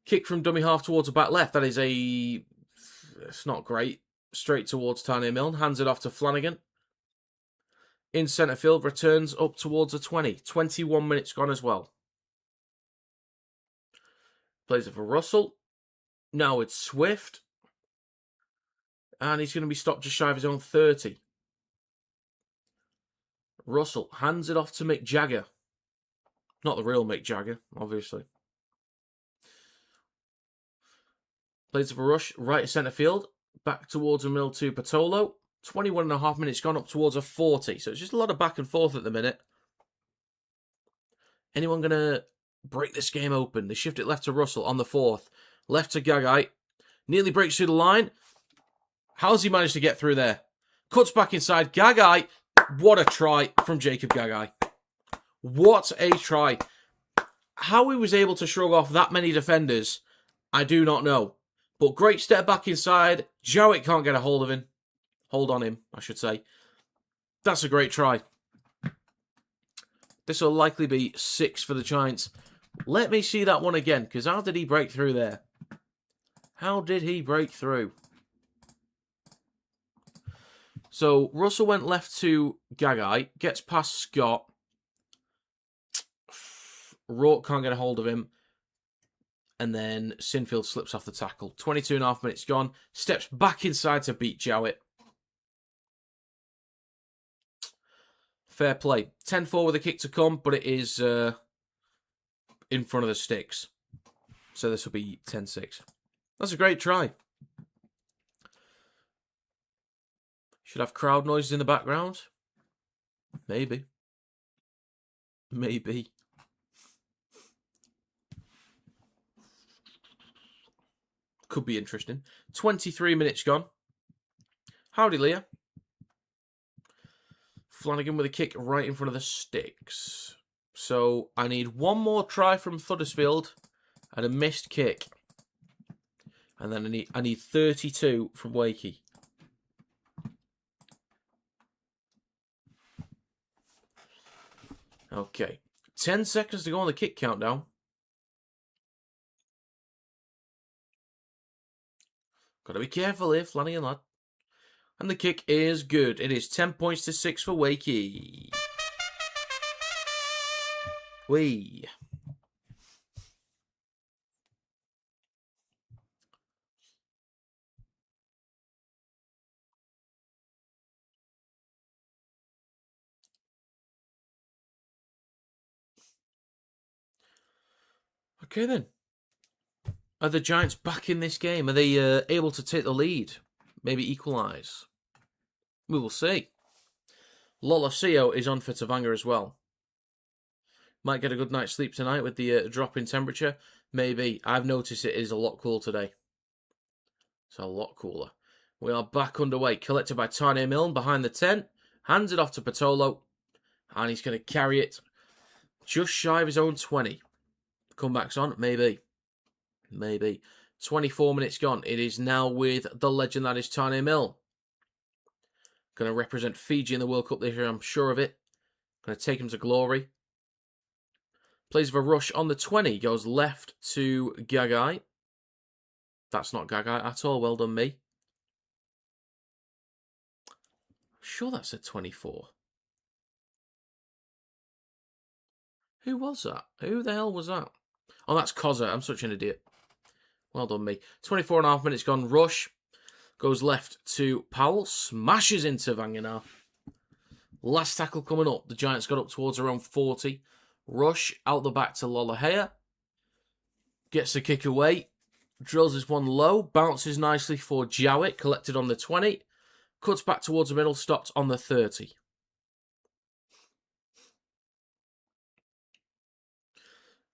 Kick from dummy half towards the back left. That is it's not great. Straight towards Tanya Milne. Hands it off to Flanagan. In centre field. Returns up towards the 20. 21 minutes gone as well. Plays it for Russell. Now it's Swift. And he's going to be stopped just shy of his own 30. Russell hands it off to Mick Jagger. Not the real Mick Jagger, obviously. Plays it for Rush, right to centre field. Back towards the middle to Patolo. 21.5 minutes gone up towards a 40. So it's just a lot of back and forth at the minute. Anyone going to break this game open? They shift it left to Russell on the 4th. Left to Gagai. Nearly breaks through the line. How's he managed to get through there? Cuts back inside. Gagai. What a try from Jacob Gagai. What a try. How he was able to shrug off that many defenders, I do not know. But great step back inside. Jowett can't get a hold of him. Hold on him, I should say. That's a great try. This will likely be 6 for the Giants. Let me see that one again, because how did he break through there? How did he break through? So, Russell went left to Gagai, gets past Scott. Rourke can't get a hold of him. And then Sinfield slips off the tackle. 22.5 minutes gone. Steps back inside to beat Jowett. Fair play. 10-4 with a kick to come, but it is in front of the sticks. So this will be 10-6. That's a great try. Should have crowd noises in the background. Maybe. Maybe. Could be interesting. 23 minutes gone. Howdy, Leah. Flanagan with a kick right in front of the sticks. So I need one more try from Huddersfield and a missed kick. And then I need 32 from Wakey. Okay. 10 seconds to go on the kick countdown. Got to be careful here, Flanagan lad. And the kick is good. It is 10 points to 6 for Wakey. Whee. Okay then. Are the Giants back in this game? Are they able to take the lead? Maybe equalise? We will see. Lolosio is on for Tavanga as well. Might get a good night's sleep tonight with the drop in temperature. Maybe. I've noticed it is a lot cooler today. It's a lot cooler. We are back underway. Collected by Tane Milne behind the 10. Hands it off to Patolo. And he's going to carry it just shy of his own 20. Comebacks on? Maybe. Maybe. 24 minutes gone. It is now with the legend that is Tane Milne. Going to represent Fiji in the World Cup this year, I'm sure of it. Going to take him to glory. Plays with a rush on the 20. Goes left to Gagai. That's not Gagai at all. Well done, me. Sure that's a 24. Who was that? Who the hell was that? Oh, that's Koza. I'm such an idiot. Well done, me. 24 and a half minutes gone. Rush. Goes left to Powell. Smashes into Vanganar. Last tackle coming up. The Giants got up towards around 40. Rush out the back to Lolohea. Gets the kick away. Drills this one low. Bounces nicely for Jowett. Collected on the 20. Cuts back towards the middle. Stopped on the 30.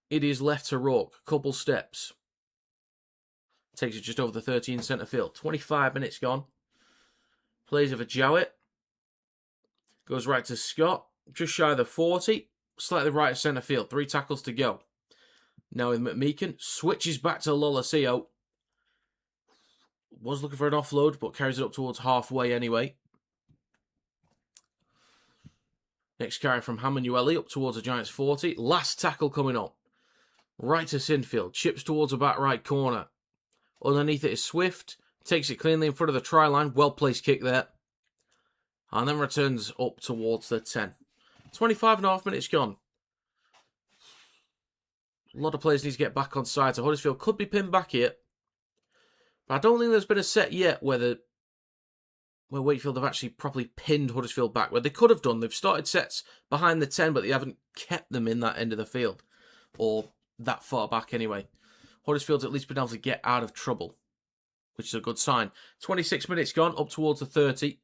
It is left to Rourke. Couple steps. Takes it just over the 30 in centre field. 25 minutes gone. Plays over Jowett. Goes right to Scott. Just shy of the 40. Slightly right of centre field. 3 tackles to go. Now with McMeekin. Switches back to Lolosio. Was looking for an offload, but carries it up towards halfway anyway. Next carry from Hamanueli up towards the Giants 40. Last tackle coming up. Right to Sinfield. Chips towards the back right corner. Underneath it is Swift. Takes it cleanly in front of the try line. Well-placed kick there. And then returns up towards the 10. 25 and a half minutes gone. A lot of players need to get back on side. So Huddersfield could be pinned back here. But I don't think there's been a set yet where Wakefield have actually properly pinned Huddersfield back. Where they could have done. They've started sets behind the 10, but they haven't kept them in that end of the field. Or that far back anyway. Huddersfield's at least been able to get out of trouble, which is a good sign. 26 minutes gone, up towards the 30.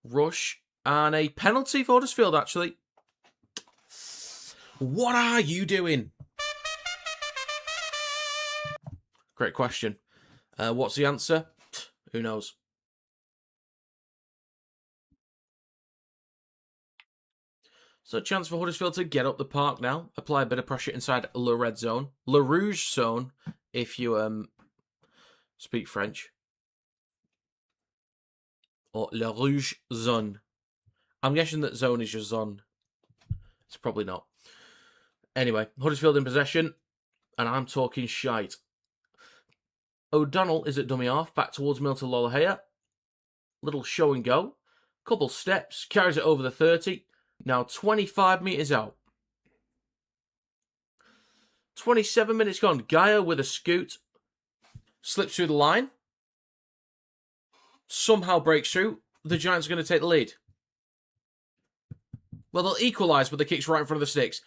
Rush, and a penalty for Huddersfield, actually. What are you doing? Great question. What's the answer? Who knows? So a chance for Huddersfield to get up the park now. Apply a bit of pressure inside Le Red Zone. Le Rouge Zone, if you speak French. Or Le Rouge Zone. I'm guessing that zone is just zone. It's probably not. Anyway, Huddersfield in possession. And I'm talking shite. O'Donnell is at dummy half. Back towards Milton Lolohea. Little show and go. Couple steps. Carries it over the 30. Now 25 metres out. 27 minutes gone. Gaia with a scoot. Slips through the line. Somehow breaks through. The Giants are going to take the lead. Well, they'll equalise with the kicks right in front of the sticks.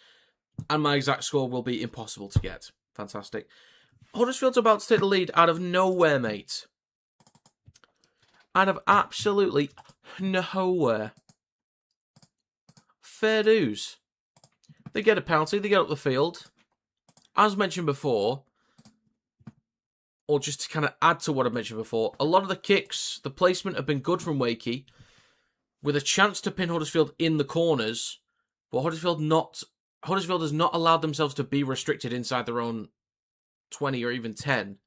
And my exact score will be impossible to get. Fantastic. Huddersfield's about to take the lead out of nowhere, mate. Out of absolutely nowhere. Fair dues. They get a penalty, they get up the field. As mentioned before, or just to kind of add to what I mentioned before, a lot of the kicks, the placement have been good from Wakey, with a chance to pin Huddersfield in the corners, but Huddersfield has not allowed themselves to be restricted inside their own 20 or even 10.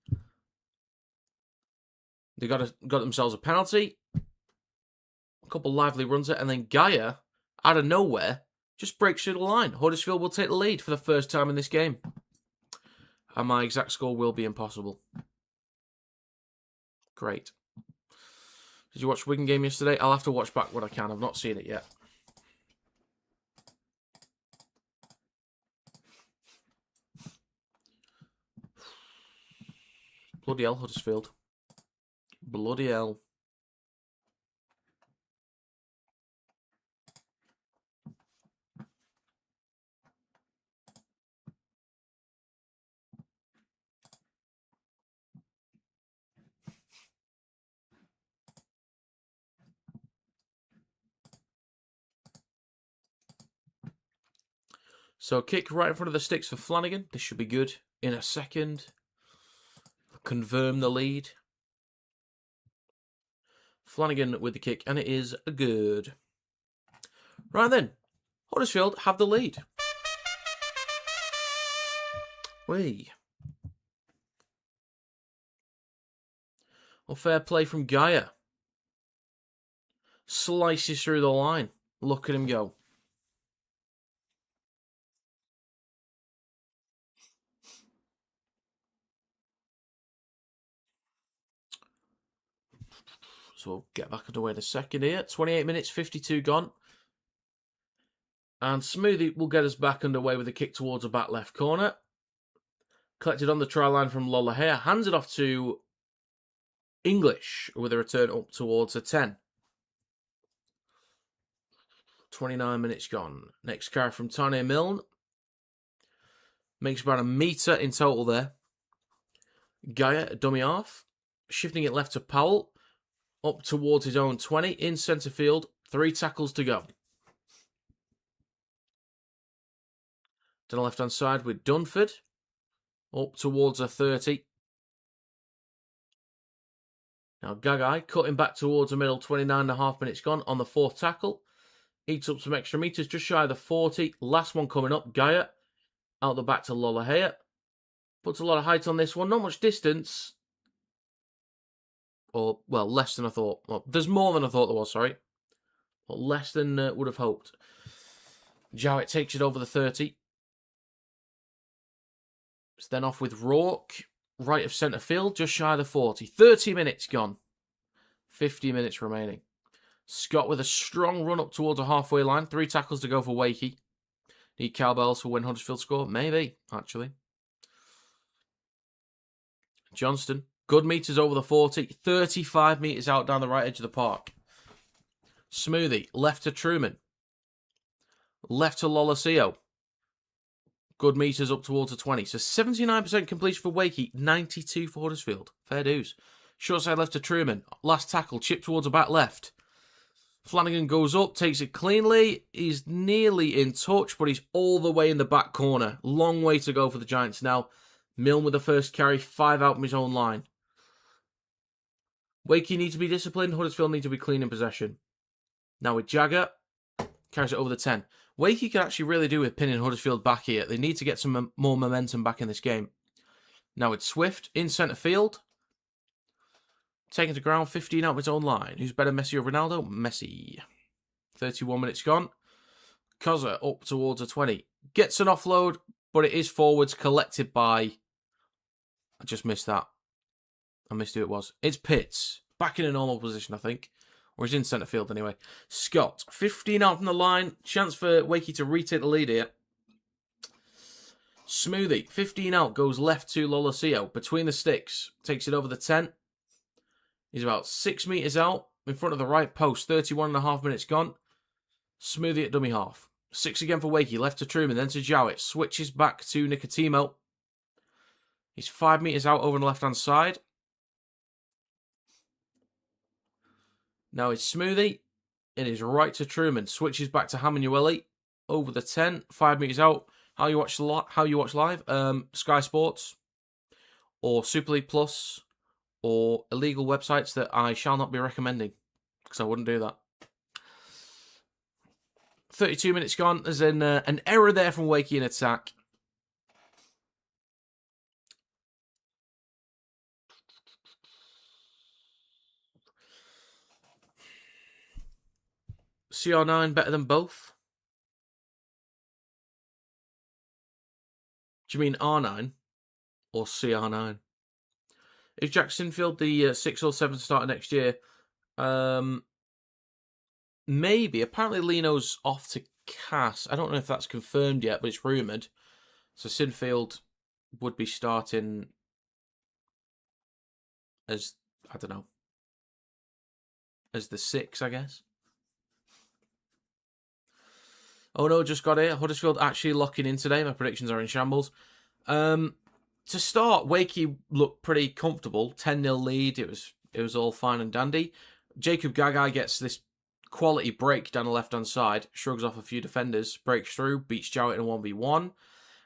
They got themselves a penalty, a couple lively runs it, and then Gaia, out of nowhere, just breaks through the line. Huddersfield will take the lead for the first time in this game. And my exact score will be impossible. Great. Did you watch Wigan game yesterday? I'll have to watch back what I can. I've not seen it yet. Bloody hell, Huddersfield. Bloody hell. So kick right in front of the sticks for Flanagan. This should be good in a second. Confirm the lead. Flanagan with the kick, and it is good. Right then, Huddersfield have the lead. Whee. Well, fair play from Gaia. Slices through the line. Look at him go. So we'll get back underway in a second here. 28 minutes, 52 gone. And Smoothie will get us back underway with a kick towards the back left corner. Collected on the try line from Lollahea. Hands it off to English with a return up towards a 10. 29 minutes gone. Next carry from Tane Milne. Makes about a metre in total there. Gaia, dummy half. Shifting it left to Powell. Up towards his own 20. In centre field. 3 tackles to go. To the left-hand side with Dunford. Up towards a 30. Now Gagai cutting back towards the middle. 29.5 minutes gone on the 4th tackle. Eats up some extra metres. Just shy of the 40. Last one coming up. Gaia. Out the back to Lollahea. Puts a lot of height on this one. Not much distance. Or, well, less than I thought. Well, there's more than I thought there was, sorry. But less than would have hoped. Jowett takes it over the 30. It's then off with Rourke. Right of centre field, just shy of the 40. 30 minutes gone. 50 minutes remaining. Scott with a strong run up towards a halfway line. 3 tackles to go for Wakey. Need cowbells for when Huddersfield score? Maybe, actually. Johnston. Good metres over the 40. 35 metres out down the right edge of the park. Smoothie. Left to Truman. Left to Lolasio. Good metres up towards the 20. So 79% completion for Wakey. 92 for Huddersfield. Fair dues. Short side left to Truman. Last tackle. Chip towards the back left. Flanagan goes up. Takes it cleanly. He's nearly in touch, but he's all the way in the back corner. Long way to go for the Giants now. Milne with the first carry. 5 out from his own line. Wakey needs to be disciplined. Huddersfield need to be clean in possession. Now with Jagger. Carries it over the 10. Wakey can actually really do with pinning Huddersfield back here. They need to get some more momentum back in this game. Now with Swift in centre field. Taking to ground, 15 out of his own line. Who's better, Messi or Ronaldo? Messi. 31 minutes gone. Kozza up towards a 20. Gets an offload, but it is forwards collected by... I just missed that. I missed who it was. It's Pitts. Back in a normal position, I think. Or he's in centre field anyway. Scott, 15 out from the line. Chance for Wakey to retake the lead here. Smoothie, 15 out, goes left to Lolasio. Between the sticks. Takes it over the 10. He's about 6 metres out. In front of the right post. 31.5 minutes gone. Smoothie at dummy half. 6 again for Wakey. Left to Truman. Then to Jowett. Switches back to Nicotimo. He's 5 metres out over on the left-hand side. Now it's Smoothie. It is right to Truman. Switches back to Hamanueli. Over the 10. 5 metres out. How you watch live? Sky Sports. Or Super League Plus. Or illegal websites that I shall not be recommending. Because I wouldn't do that. 32 minutes gone. There's an error there from Wakey in attack. CR9 better than both? Do you mean R9 or CR9? Is Jack Sinfield the 6th or 7th starter next year? Maybe. Apparently Lino's off to Cass. I don't know if that's confirmed yet, but it's rumoured. So Sinfield would be starting as, I don't know, as the 6, I guess. Oh no, just got it. Huddersfield actually locking in today. My predictions are in shambles. To start, Wakey looked pretty comfortable. 10-0 lead. It was all fine and dandy. Jacob Gagai gets this quality break down the left-hand side. Shrugs off a few defenders. Breaks through. Beats Jowett in a 1v1.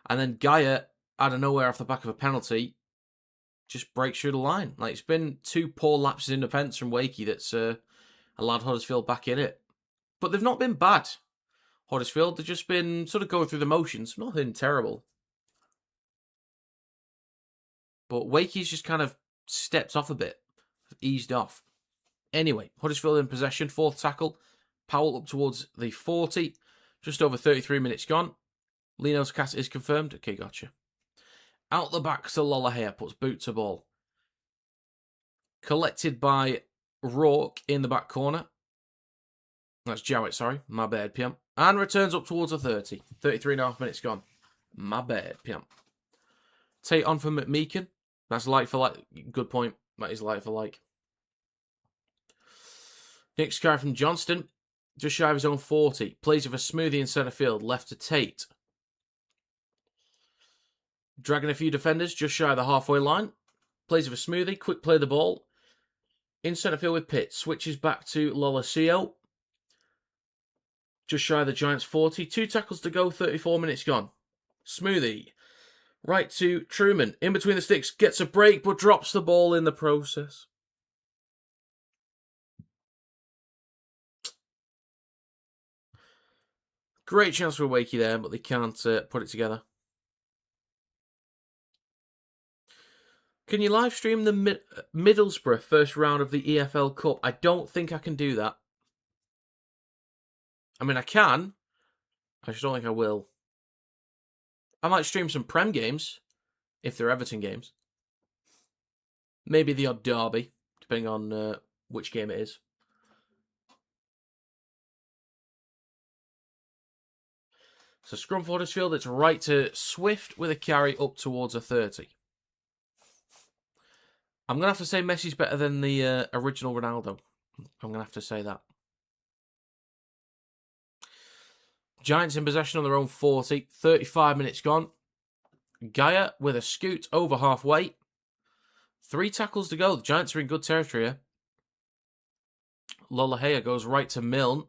And then Gaia, out of nowhere off the back of a penalty, just breaks through the line. Like, it's been 2 poor lapses in defence from Wakey that's allowed Huddersfield back in it. But they've not been bad. Huddersfield, they've just been sort of going through the motions. Nothing terrible. But Wakey's just kind of stepped off a bit. Eased off. Anyway, Huddersfield in possession. 4th tackle. Powell up towards the 40. Just over 33 minutes gone. Lino's cast is confirmed. Okay, gotcha. Out the back to Lollahea. Puts boot to ball. Collected by Rourke in the back corner. That's Jowett, sorry. My bad, Piam. And returns up towards the 30. 33.5 minutes gone. My bad, Piam. Tate on for McMeekin. That's like for like. Good point. That is like for like. Next guy from Johnston. Just shy of his own 40. Plays with a Smoothie in centre field. Left to Tate. Dragging a few defenders. Just shy of the halfway line. Plays with a Smoothie. Quick play the ball. In centre field with Pitt. Switches back to Lolasio. Just shy of the Giants 40. 2 tackles to go. 34 minutes gone. Smoothie. Right to Truman. In between the sticks. Gets a break but drops the ball in the process. Great chance for Wakey there, but they can't put it together. Can you live stream the Middlesbrough first round of the EFL Cup? I don't think I can do that. I mean, I can. I just don't think I will. I might stream some Prem games, if they're Everton games. Maybe the odd derby, depending on which game it is. So scrum for Huddersfield, it's right to Swift with a carry up towards a 30. I'm going to have to say Messi's better than the original Ronaldo. I'm going to have to say that. Giants in possession on their own 40. 35 minutes gone. Gaia with a scoot over halfway. 3 tackles to go. The Giants are in good territory here. Lollahea goes right to Milne.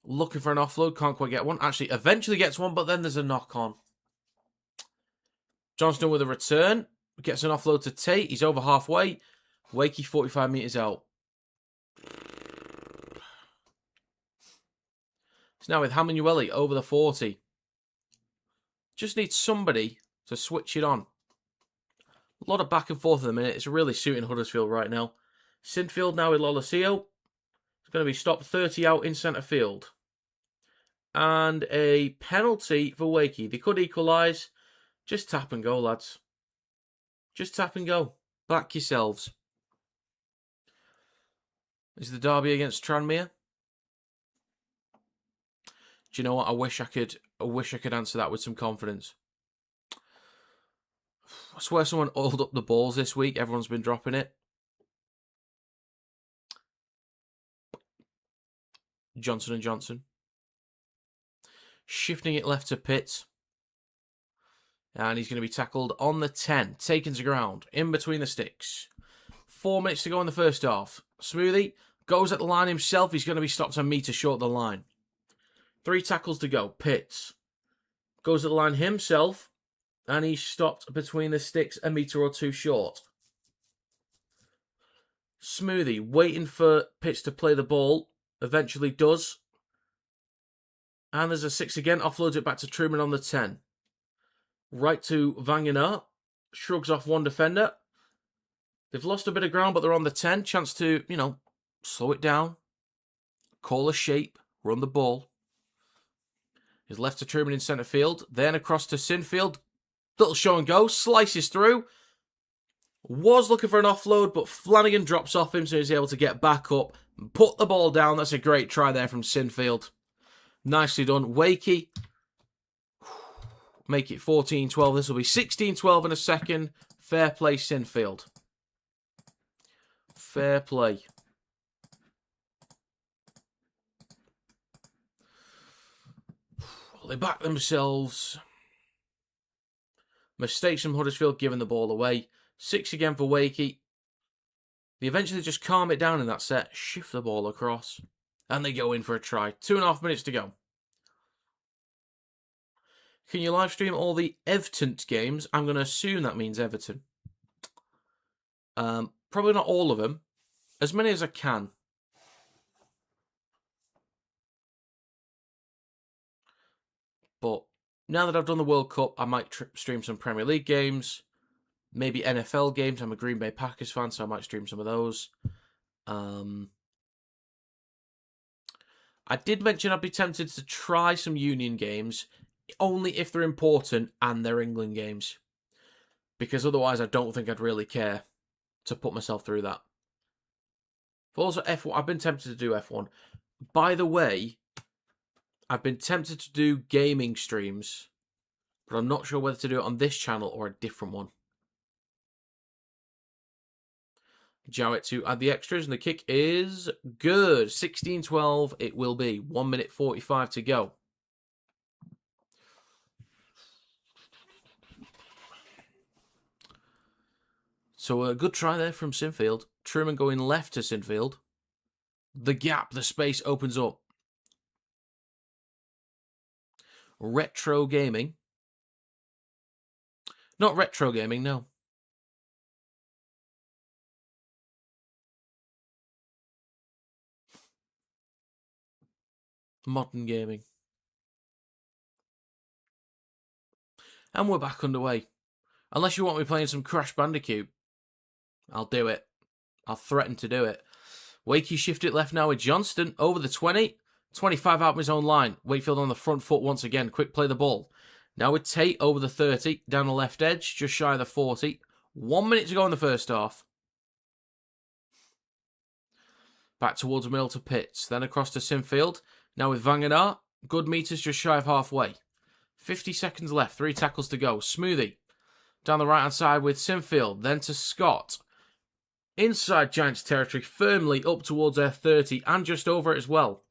Looking for an offload. Can't quite get one. Actually, eventually gets one, but then there's a knock on. Johnston with a return. Gets an offload to Tate. He's over halfway. Wakey 45 metres out. It's now with Hamanueli over the 40. Just needs somebody to switch it on. A lot of back and forth at the minute. It's really suiting Huddersfield right now. Sinfield now with Lolasio. It's going to be stopped 30 out in centre field. And a penalty for Wakey. They could equalise. Just tap and go, lads. Just tap and go. Back yourselves. Is the derby against Tranmere? Do you know what? I wish I could answer that with some confidence. I swear someone oiled up the balls this week. Everyone's been dropping it. Johnson & Johnson. Shifting it left to Pitts. And he's going to be tackled on the 10. Taken to ground. In between the sticks. 4 minutes to go in the first half. Smoothie goes at the line himself. He's going to be stopped a metre short of the line. 3 tackles to go. Pitts goes at the line himself. And he's stopped between the sticks a metre or 2 short. Smoothie waiting for Pitts to play the ball. Eventually does. And there's a 6 again. Offloads it back to Truman on the 10. Right to Vangenaar. Shrugs off one defender. They've lost a bit of ground, but they're on the 10. Chance to, slow it down. Call a shape. Run the ball. He's left to Truman in centre field. Then across to Sinfield. Little show and go. Slices through. Was looking for an offload, but Flanagan drops off him, so he's able to get back up and put the ball down. That's a great try there from Sinfield. Nicely done. Wakey. Make it 14-12. This will be 16-12 in a second. Fair play, Sinfield. Fair play. Well, they back themselves. Mistakes from Huddersfield giving the ball away. 6 again for Wakey. They eventually just calm it down in that set. Shift the ball across. And they go in for a try. 2.5 minutes to go. Can you live stream all the Everton games? I'm going to assume that means Everton. Probably not all of them. As many as I can. But now that I've done the World Cup, I might stream some Premier League games. Maybe NFL games. I'm a Green Bay Packers fan, so I might stream some of those. I did mention I'd be tempted to try some Union games, only if they're important and they're England games. Because otherwise I don't think I'd really care to put myself through that. But also F1, I've been tempted to do F1. By the way, I've been tempted to do gaming streams, but I'm not sure whether to do it on this channel or a different one. Jowett to add the extras, and the kick is good. 16-12 it will be. 1 minute 45 to go. So a good try there from Sinfield. Truman going left to Sinfield. The gap, the space opens up. Retro gaming. Not retro gaming, no. Modern gaming. And we're back underway. Unless you want me playing some Crash Bandicoot, I'll do it. I'll threaten to do it. Wakey shift it left now with Johnston over the 20. 25 out of his own line. Wakefield on the front foot once again. Quick play the ball. Now with Tate over the 30. Down the left edge. Just shy of the 40. 1 minute to go in the first half. Back towards the middle to Pitts. Then across to Sinfield. Now with Vangenaar. Good meters just shy of halfway. 50 seconds left. 3 tackles to go. Smoothie. Down the right-hand side with Sinfield. Then to Scott. Inside Giants territory. Firmly up towards their 30. And just over it as well.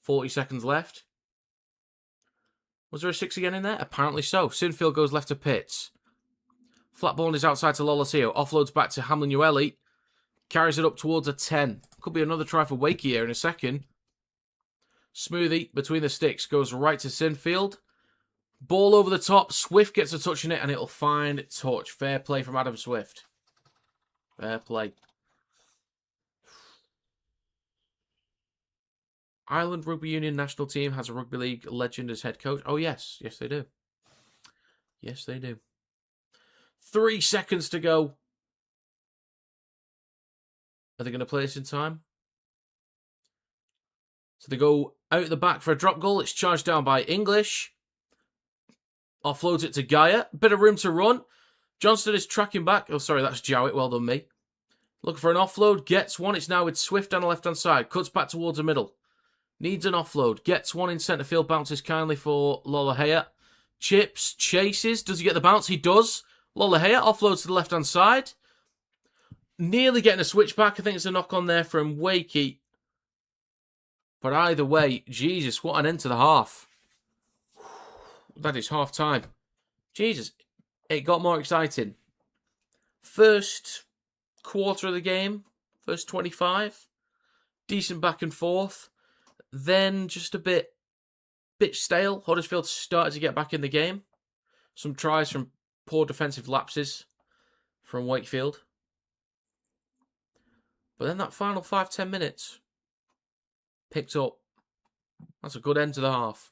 40 seconds left. Was there a 6 again in there? Apparently so. Sinfield goes left to Pitts. Flat ball is outside to Lolatio. Offloads back to Hamlin-Ueli. Carries it up towards a 10. Could be another try for Wakey here in a second. Smoothie between the sticks goes right to Sinfield. Ball over the top. Swift gets a touch in it and it'll find touch. Fair play from Adam Swift. Fair play. Ireland Rugby Union national team has a Rugby League legend as head coach. Oh, yes. Yes, they do. Yes, they do. 3 seconds to go. Are they going to play this in time? So they go out the back for a drop goal. It's charged down by English. Offloads it to Gaia. Bit of room to run. Johnston is tracking back. Oh, sorry, that's Jowett. Well done, me. Looking for an offload. Gets one. It's now with Swift down the left-hand side. Cuts back towards the middle. Needs an offload. Gets one in centre field. Bounces kindly for Lolohea. Chips. Chases. Does he get the bounce? He does. Lolohea offloads to the left-hand side. Nearly getting a switchback. I think it's a knock on there from Wakey. But either way, Jesus, what an end to the half. That is half time. Jesus, it got more exciting. First quarter of the game, first 25, decent back and forth. Then just a bit stale. Huddersfield started to get back in the game. Some tries from poor defensive lapses from Wakefield. But then that final 5-10 minutes picked up. That's a good end to the half.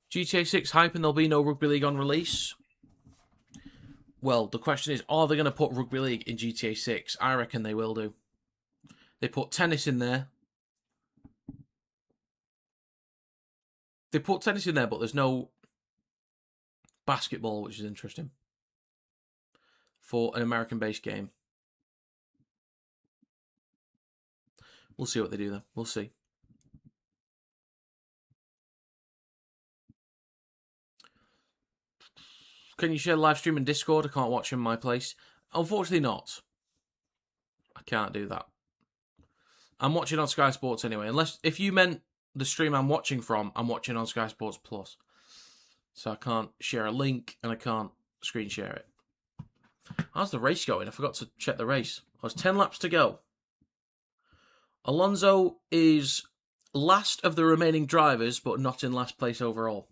GTA 6 hype and there'll be no Rugby League on release. Well, the question is, are they going to put Rugby League in GTA 6? I reckon they will do. They put tennis in there. But there's no basketball, which is interesting for an American-based game. We'll see what they do then. We'll see. Can you share live stream in Discord? I can't watch in my place. Unfortunately not. I can't do that. I'm watching on Sky Sports anyway. Unless, if you meant the stream I'm watching from, I'm watching on Sky Sports Plus. So I can't share a link and I can't screen share it. How's the race going? I forgot to check the race. There's 10 laps to go. Alonso is last of the remaining drivers, but not in last place overall.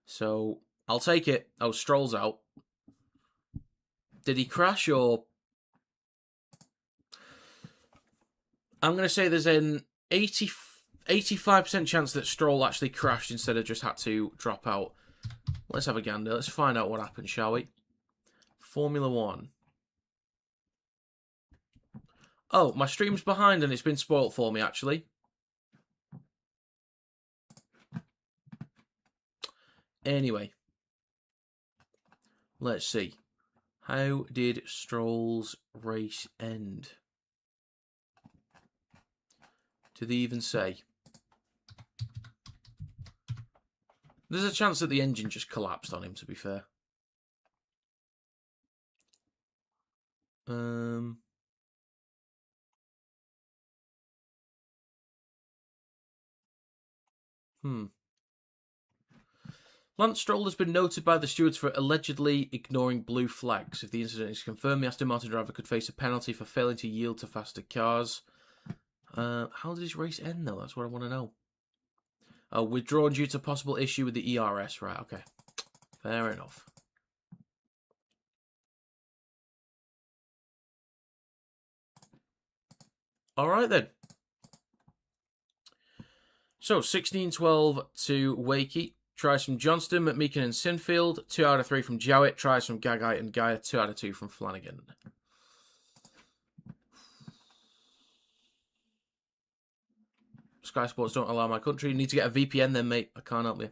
So I'll take it. Oh, Stroll's out. Did he crash or... I'm going to say there's an 85% chance that Stroll actually crashed instead of just had to drop out. Let's have a gander. Let's find out what happened, shall we? Formula 1. Oh, my stream's behind and it's been spoilt for me, actually. Anyway. Let's see. How did Stroll's race end? Did they even say? There's a chance that the engine just collapsed on him, to be fair. Lance Stroll has been noted by the stewards for allegedly ignoring blue flags. If the incident is confirmed, the Aston Martin driver could face a penalty for failing to yield to faster cars. How did his race end, though? That's what I want to know. Withdrawn due to possible issue with the ERS. Right, okay. Fair enough. All right, then. So, 16-12 to Wakey. Tries from Johnston, McMeekin and Sinfield. 2 out of 3 from Jowett. Tries from Gagai and Gaia. 2 out of 2 from Flanagan. Sky Sports don't allow my country. You need to get a VPN then, mate. I can't help you.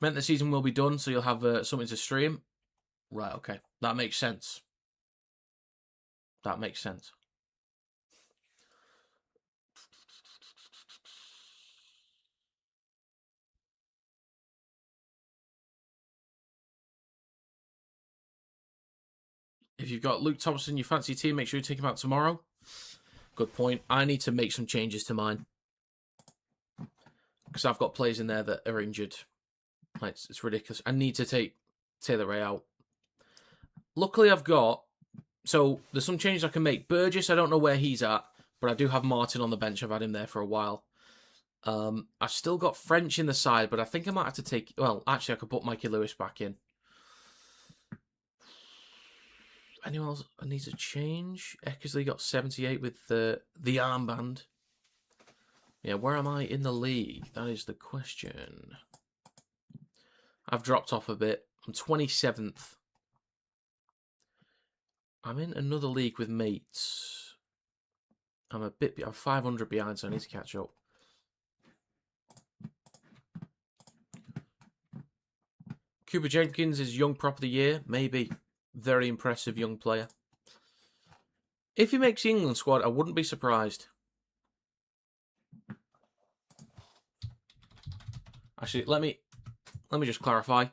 Meant the season will be done, so you'll have something to stream. Right, okay. That makes sense. That makes sense. If you've got Luke Thompson in your fancy team, make sure you take him out tomorrow. Good point. I need to make some changes to mine. Because I've got players in there that are injured. Like, it's ridiculous. I need to take Taylor Ray out. Luckily, I've got... So, there's some changes I can make. Burgess, I don't know where he's at. But I do have Martin on the bench. I've had him there for a while. I've still got French in the side. But I think I might have to take... Well, actually, I could put Mikey Lewis back in. Anyone else needs a change? Eckersley got 78 with the armband. Yeah, where am I in the league? That is the question. I've dropped off a bit. I'm 27th. I'm in another league with mates. I'm 500 behind, so I need to catch up. Cooper Jenkins is Young Prop of the Year. Maybe. Very impressive young player. If he makes the England squad, I wouldn't be surprised. Actually, let me just clarify.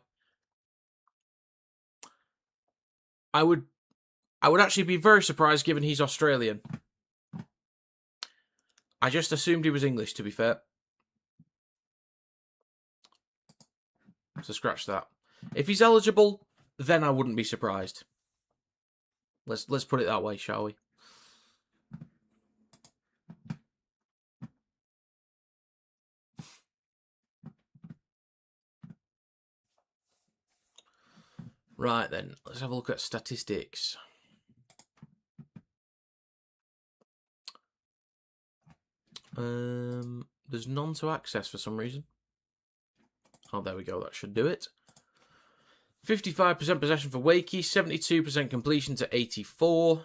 I would actually be very surprised given he's Australian. I just assumed he was English, to be fair. So scratch that. If he's eligible, then I wouldn't be surprised. Let's put it that way, shall we? Right then, let's have a look at statistics. There's none to access for some reason. Oh, there we go. That should do it. 55% possession for Wakey, 72% completion to 84.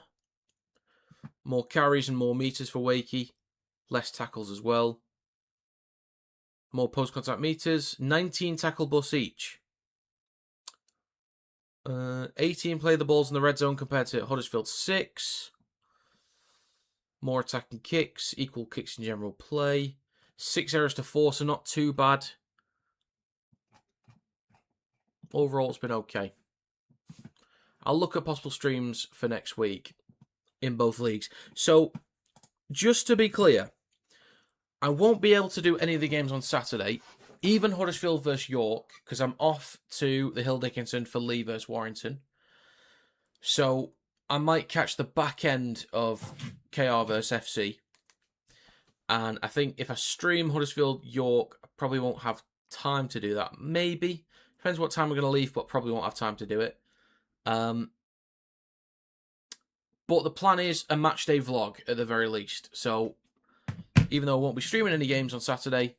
More carries and more meters for Wakey. Less tackles as well. More post-contact meters. 19 tackle busts each. 18 play the balls in the red zone compared to Huddersfield 6. More attacking kicks. Equal kicks in general play. 6 errors to 4, so not too bad. Overall, it's been okay. I'll look at possible streams for next week in both leagues. So, just to be clear, I won't be able to do any of the games on Saturday, even Huddersfield versus York, because I'm off to the Hill Dickinson for Lee versus Warrington. So, I might catch the back end of KR versus FC. And I think if I stream Huddersfield York, I probably won't have time to do that. Maybe. Depends what time we're going to leave, but probably won't have time to do it. But the plan is a match day vlog at the very least. So even though I won't be streaming any games on Saturday,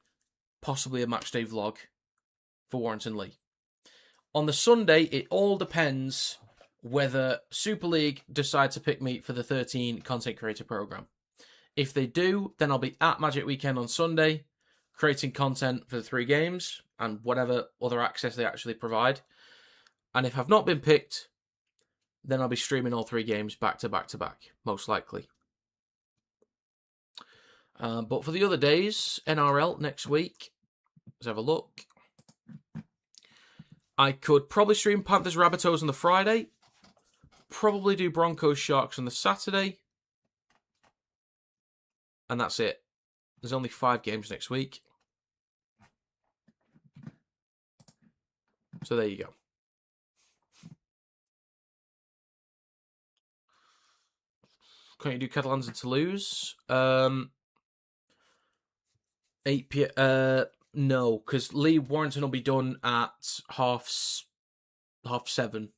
possibly a match day vlog for Warrington Lee. On the Sunday, it all depends whether Super League decide to pick me for the 13 content creator program. If they do, then I'll be at Magic Weekend on Sunday, creating content for the 3 games and whatever other access they actually provide. And if I've not been picked, then I'll be streaming all 3 games back to back to back, most likely. But for the other days, NRL next week, let's have a look. I could probably stream Panthers Rabbitohs on the Friday, probably do Broncos Sharks on the Saturday, and that's it. There's only 5 games next week. So there you go. Can't you do Catalans and Toulouse? 8 p.m. No, because Lee Warrington will be done at half 7.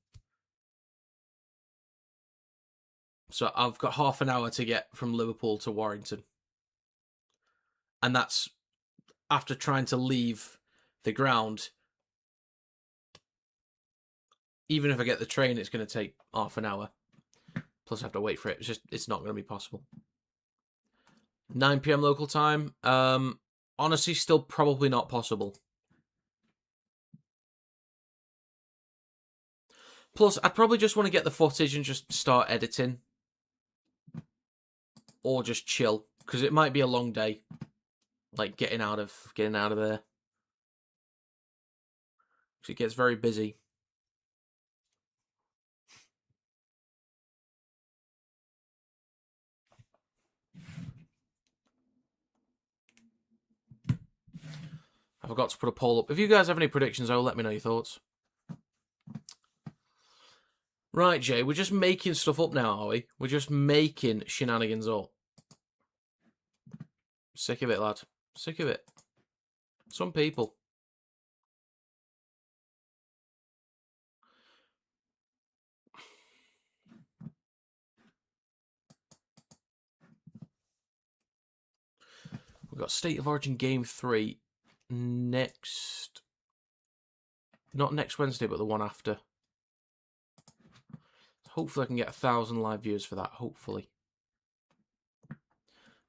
So I've got half an hour to get from Liverpool to Warrington. And that's after trying to leave the ground. Even if I get the train, it's going to take half an hour. Plus I have to wait for it. It's not going to be possible. 9 p.m. local time. Honestly, still probably not possible. Plus, I'd probably just want to get the footage and just start editing. Or just chill. Because it might be a long day. Like getting out of there. Because it gets very busy. I forgot to put a poll up. If you guys have any predictions, though, let me know your thoughts. Right, Jay, we're just making stuff up now, are we? We're just making shenanigans up. Sick of it, lad. Sick of it. Some people. We've got State of Origin Game 3 next... Not next Wednesday, but the one after. Hopefully I can get 1,000 live viewers for that, hopefully.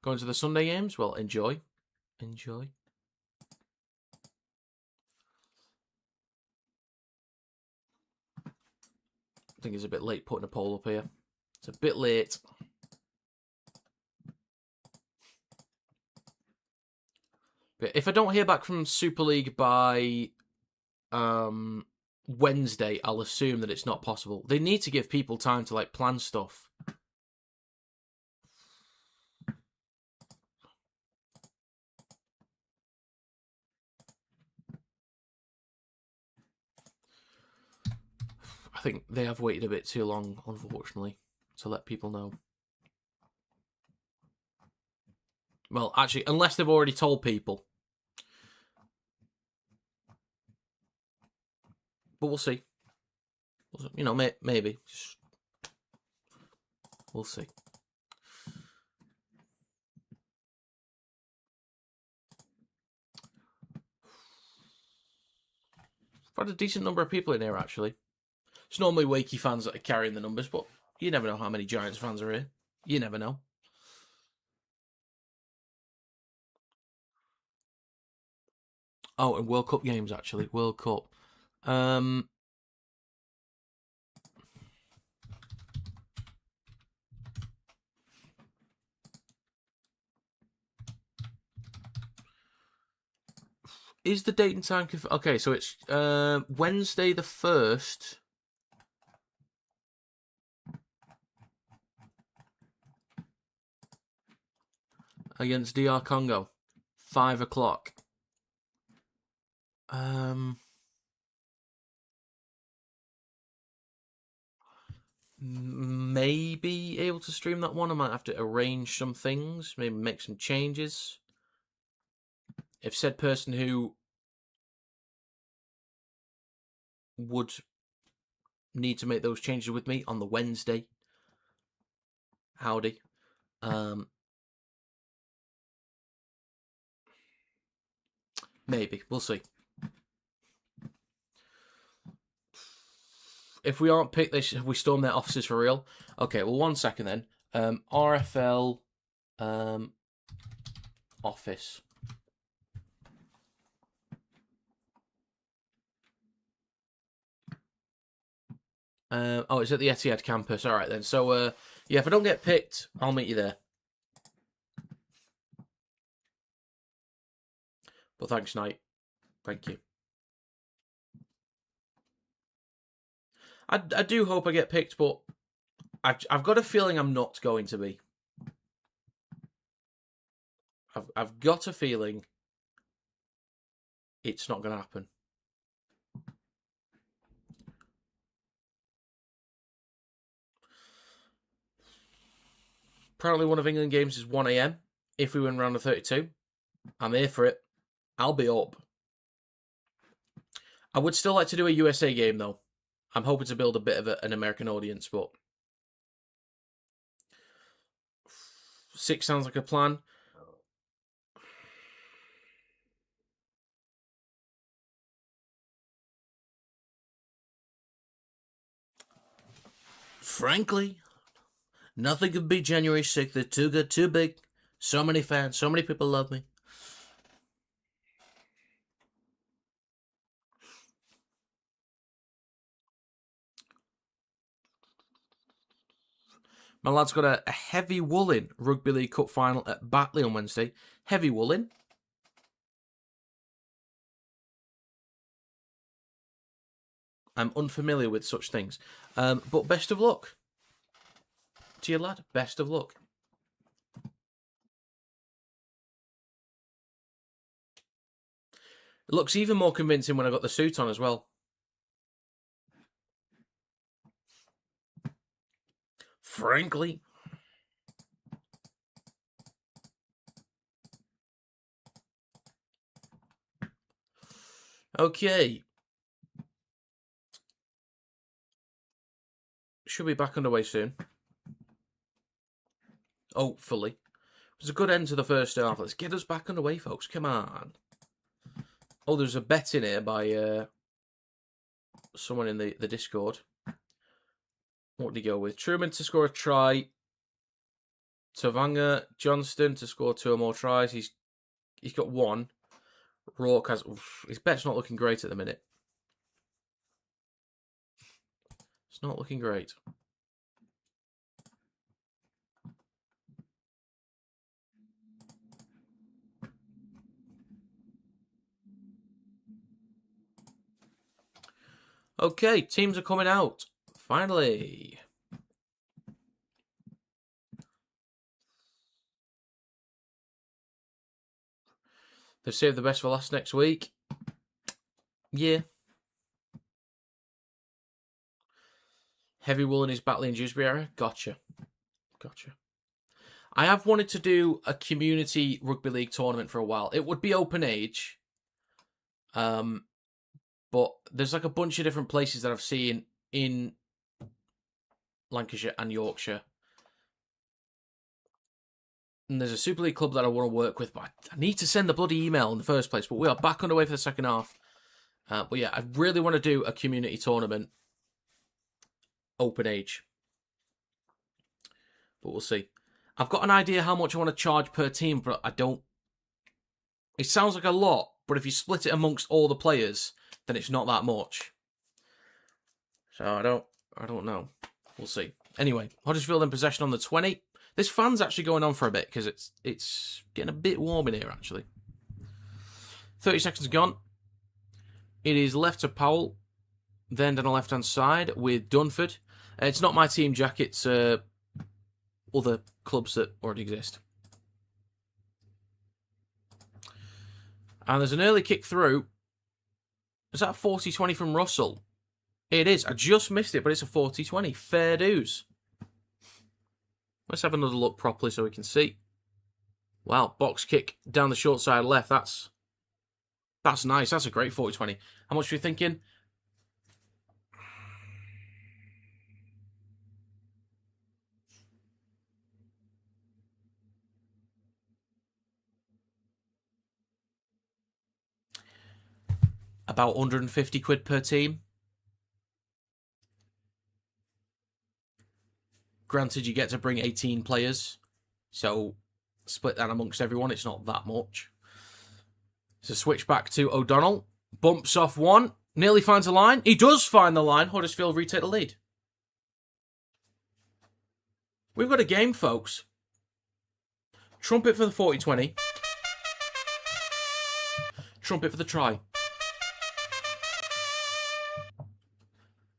Going to the Sunday games? Well, enjoy. Enjoy. I think it's a bit late putting a poll up here. It's a bit late. But if I don't hear back from Super League by Wednesday, I'll assume that it's not possible. They need to give people time to like plan stuff. think they have waited a bit too long, unfortunately, to let people know. Well, actually, unless they've already told people. But we'll see. You know, maybe. We'll see. I've had a decent number of people in here, actually. It's normally Wakey fans that are carrying the numbers, but you never know how many Giants fans are here. You never know. Oh, and World Cup games, actually. World Cup. Is the date and time... Okay, so it's Wednesday the 1st. Against DR Congo. 5 o'clock. Maybe able to stream that one. I might have to arrange some things, maybe make some changes. If said person who would need to make those changes with me on the Wednesday, howdy. Maybe, we'll see. If we aren't picked, we storm their offices for real. Okay, well, 1 second then. RFL office. Oh, it's at the Etihad campus. All right then. So, yeah, if I don't get picked, I'll meet you there. But thanks, Knight. Thank you. I do hope I get picked, but I've got a feeling I'm not going to be. I've got a feeling it's not going to happen. Apparently one of England games is 1 a.m. If we win round of 32. I'm here for it. I'll be up. I would still like to do a USA game, though. I'm hoping to build a bit of an American audience, but 6 sounds like a plan. Frankly, nothing could beat January 6th. They're too good, too big. So many fans, so many people love me. My lad's got a heavy woolen Rugby League Cup final at Batley on Wednesday. Heavy woolen. I'm unfamiliar with such things. But best of luck to your lad. Best of luck. It looks even more convincing when I got the suit on as well. Frankly. Okay. Should be back underway soon. Hopefully. It was a good end to the first half. Let's get us back underway, folks. Come on. Oh, there's a bet in here by someone in the Discord. What did he go with? Truman to score a try. Tavanga Johnston to score 2 or more tries. He's got 1. Rourke has... his bet's not looking great at the minute. It's not looking great. Okay, teams are coming out. Finally. They've saved the best for last next week. Yeah. Heavy Woolen is battling Dewsbury area. Gotcha. I have wanted to do a community rugby league tournament for a while. It would be open age. But there's like a bunch of different places that I've seen in Lancashire and Yorkshire. And there's a Super League club that I want to work with, but I need to send the bloody email in the first place. But we are back underway for the second half. But yeah, I really want to do a community tournament. Open age. But we'll see. I've got an idea how much I want to charge per team, but I don't... It sounds like a lot, but if you split it amongst all the players, then it's not that much. So I don't know. We'll see. Anyway, Huddersfield in possession on the 20. This fan's actually going on for a bit because it's getting a bit warm in here, actually. 30 seconds gone. It is left to Powell. Then down the left-hand side with Dunford. It's not my team, Jack. It's other clubs that already exist. And there's an early kick through. Is that a 40-20 from Russell? It is. I just missed it, but it's a 40-20. Fair dues. Let's have another look properly so we can see. Wow, box kick down the short side left. That's nice. That's a great 40-20. How much are you thinking? About 150 quid per team. Granted, you get to bring 18 players, so split that amongst everyone. It's not that much. So switch back to O'Donnell. Bumps off one. Nearly finds the line. He does find the line. Huddersfield retake the lead. We've got a game, folks. Trumpet for the 40-20. Trumpet for the try.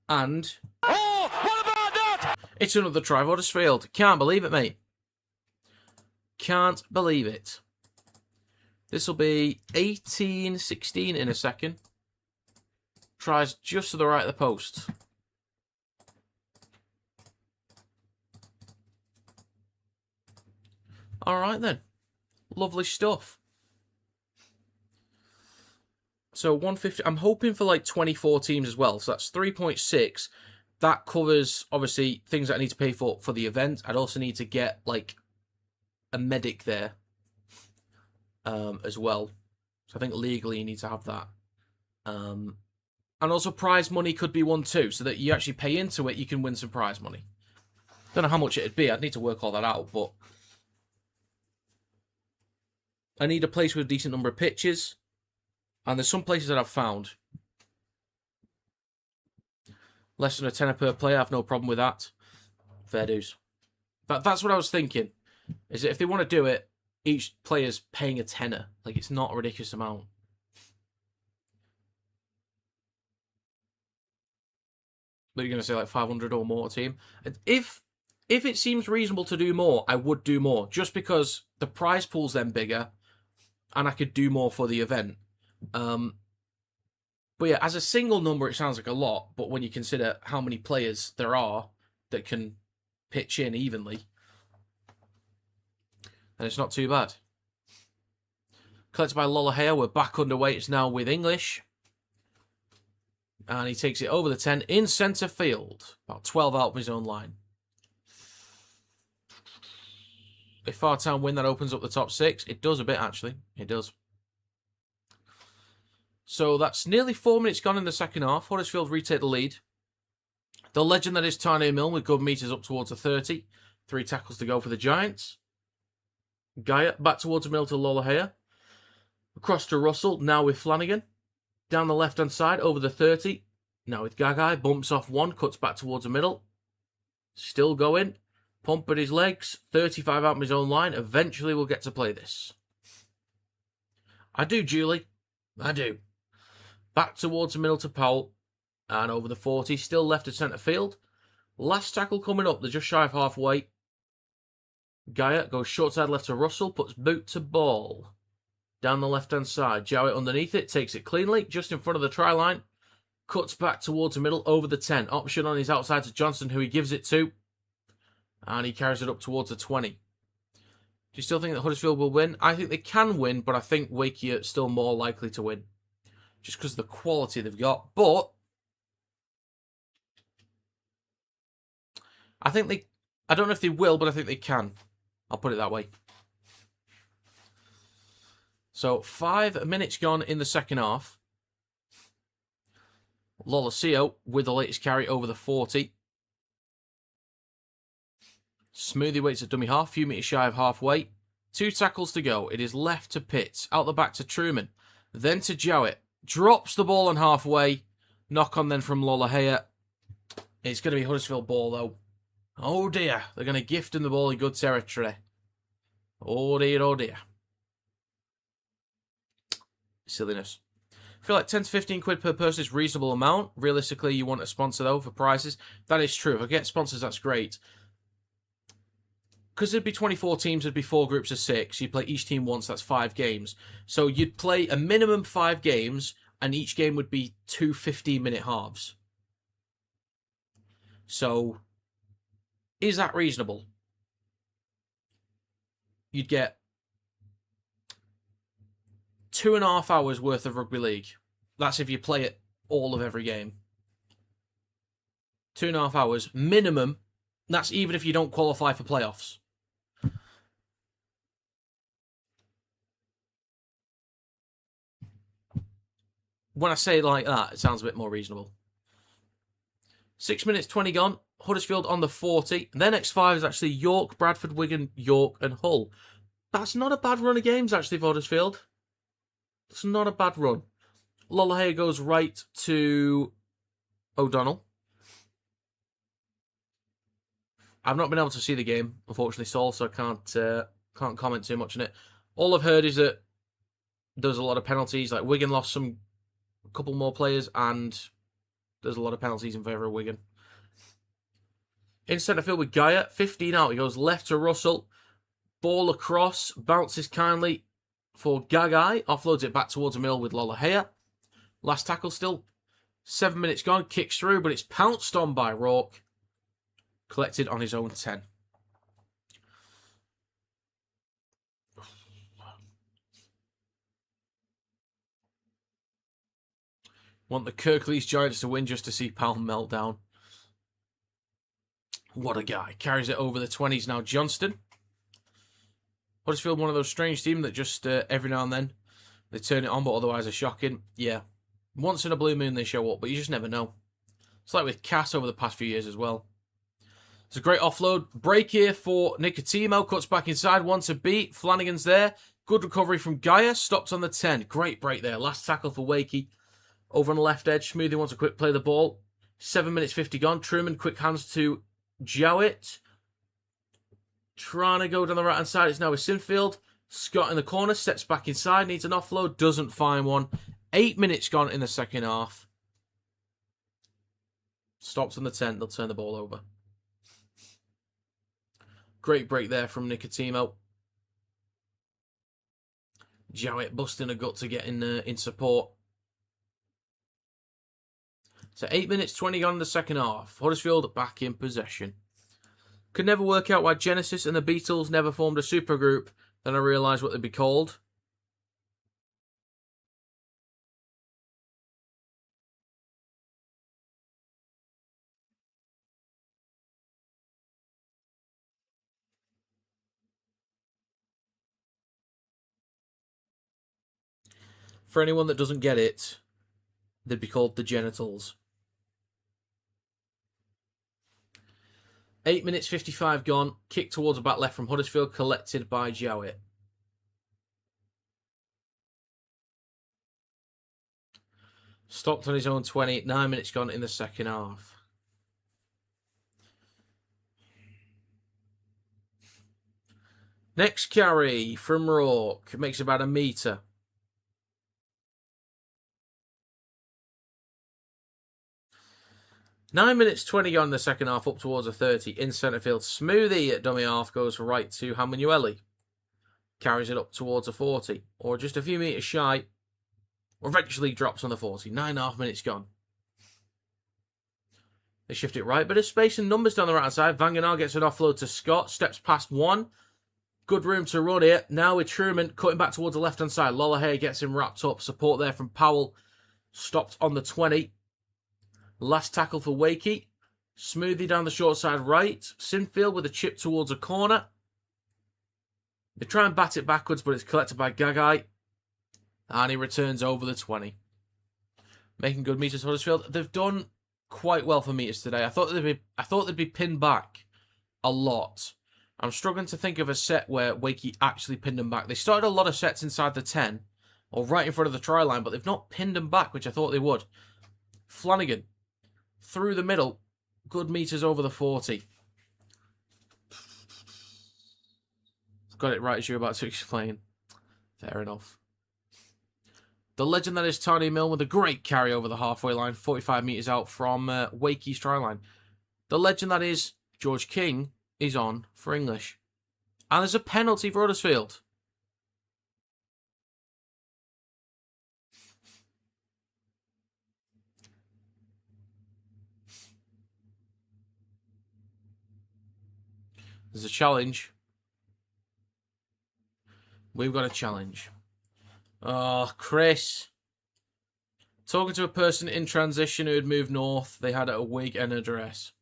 And... Oh, what about that? It's another try for Huddersfield. Can't believe it, mate. Can't believe it. This will be 18-16 in a second. Tries just to the right of the post. All right, then. Lovely stuff. So 150. I'm hoping for like 24 teams as well. So that's 3.6. That covers, obviously, things that I need to pay for the event. I'd also need to get like a medic there as well. So I think legally you need to have that. And also prize money could be one too. So that you actually pay into it, you can win some prize money. Don't know how much it'd be. I'd need to work all that out. But I need a place with a decent number of pitches. And there's some places that I've found. Less than a tenner per player, I have no problem with that. Fair dues. That's what I was thinking. Is that if they want to do it, each player's paying a tenner. Like, it's not a ridiculous amount. But you're going to say like 500 or more a team. If it seems reasonable to do more, I would do more. Just because the prize pool's then bigger. And I could do more for the event. But yeah, as a single number, it sounds like a lot. But when you consider how many players there are that can pitch in evenly, then it's not too bad. Collected by Lollahea. We're back underway. It's now with English. And he takes it over the 10 in centre field. About 12 out of his own line. If Fartown win, that opens up the top 6. It does a bit, actually. It does. So that's nearly 4 minutes gone in the second half. Huddersfield retake the lead. The legend that is Tane Milne with good metres up towards the 30. 3 tackles to go for the Giants. Gaia back towards the middle to Lollahea. Across to Russell, now with Flanagan. Down the left-hand side, over the 30. Now with Gagai, bumps off one, cuts back towards the middle. Still going. Pump at his legs. 35 out of his own line. Eventually we'll get to play this. I do, Julie. I do. Back towards the middle to Powell. And over the 40. Still left at centre field. Last tackle coming up. They're just shy of halfway. Gaia goes short side left to Russell. Puts boot to ball. Down the left-hand side. Jowett underneath it. Takes it cleanly. Just in front of the try line. Cuts back towards the middle, over the 10. Option on his outside to Johnson, who he gives it to. And he carries it up towards the 20. Do you still think that Huddersfield will win? I think they can win, but I think Wakey are still more likely to win. Just because of the quality they've got. But I think they... I don't know if they will, but I think they can. I'll put it that way. So, 5 minutes gone in the second half. Lolosio with the latest carry over the 40. Smoothie waits at dummy half, few metres shy of halfway. 2 tackles to go. It is left to Pitts, out the back to Truman, then to Jowett. Drops the ball on halfway. Knock on then from Lolahea. It's going to be Huddersfield ball though. Oh dear, they're going to gift him the ball in good territory. Oh dear, oh dear. Silliness. I feel like 10 to 15 quid per person is a reasonable amount. Realistically, you want a sponsor though for prizes. That is true. If I get sponsors, that's great. Because there'd be 24 teams, there'd be 4 groups of 6. You'd play each team once, that's 5 games. So you'd play a minimum 5 games, and each game would be 2 15-minute halves. So, is that reasonable? You'd get 2.5 hours worth of Rugby League. That's if you play it all of every game. 2.5 hours minimum. That's even if you don't qualify for playoffs. When I say it like that, it sounds a bit more reasonable. 6 minutes 20 gone. Huddersfield on the 40. Their next 5 is actually York, Bradford, Wigan, York and Hull. That's not a bad run of games actually for Huddersfield. It's not a bad run. Lolahea goes right to O'Donnell. I've not been able to see the game, unfortunately, Saul, so I can't comment too much on it. All I've heard is that there's a lot of penalties. Like Wigan lost a couple more players, and there's a lot of penalties in favour of Wigan. In centre field with Gaia, 15 out. He goes left to Russell. Ball across, bounces kindly for Gagai. Offloads it back towards the middle with Lolahea. Last tackle still. 7 minutes gone. Kicks through, but it's pounced on by Rourke. Collected on his own 10. Want the Kirklees Giants to win just to see Pal melt down. What a guy. Carries it over the 20s now. Johnston. Huddersfield, one of those strange teams that just every now and then they turn it on, but otherwise are shocking. Yeah. Once in a blue moon they show up, but you just never know. It's like with Cass over the past few years as well. It's a great offload. Break here for Nicotimo. Cuts back inside. One to beat. Flanagan's there. Good recovery from Gaia. Stops on the 10. Great break there. Last tackle for Wakey. Over on the left edge. Smoothie wants a quick play of the ball. 7 minutes 50 gone. Truman, quick hands to Jowett. Trying to go down the right-hand side. It's now with Sinfield. Scott in the corner. Steps back inside. Needs an offload. Doesn't find one. 8 minutes gone in the second half. Stops on the 10. They'll turn the ball over. Great break there from Nicotimo. Jowett busting a gut to get in support. So 8 minutes 20 gone in the second half. Huddersfield back in possession. Could never work out why Genesis and the Beatles never formed a supergroup. Then I realised what they'd be called. For anyone that doesn't get it, they'd be called the Genitals. 8 minutes 55 gone. Kick towards the back left from Huddersfield, collected by Jowett. Stopped on his own 20. 9 minutes gone in the second half. Next carry from Rourke. Makes about a metre. Nine minutes 20 gone in the second half, up towards a 30. In centre field, Smoothie at dummy half goes right to Hamanueli. Carries it up towards a 40, or just a few metres shy, or eventually drops on the 40. 9.5 minutes gone. They shift it right. Bit of space and numbers down the right side. Van Gaal gets an offload to Scott. Steps past one. Good room to run here. Now with Truman cutting back towards the left-hand side. Lollahay gets him wrapped up. Support there from Powell. Stopped on the 20. Last tackle for Wakey. Smoothie down the short side right. Sinfield with a chip towards a corner. They try and bat it backwards, but it's collected by Gagai. And he returns over the 20. Making good meters, Huddersfield. They've done quite well for meters today. I thought they'd be pinned back a lot. I'm struggling to think of a set where Wakey actually pinned them back. They started a lot of sets inside the 10, or right in front of the try line, but they've not pinned them back, which I thought they would. Flanagan, through the middle, good meters over the 40. Got it right as you were about to explain. Fair enough. The legend that is Tony Milne with a great carry over the halfway line, 45 metres out from Wakey's try line. The legend that is George King is on for English. And there's a penalty for Huddersfield. There's a challenge. We've got a challenge. Oh, Chris. Talking to a person in transition who had moved north. They had a wig and a dress.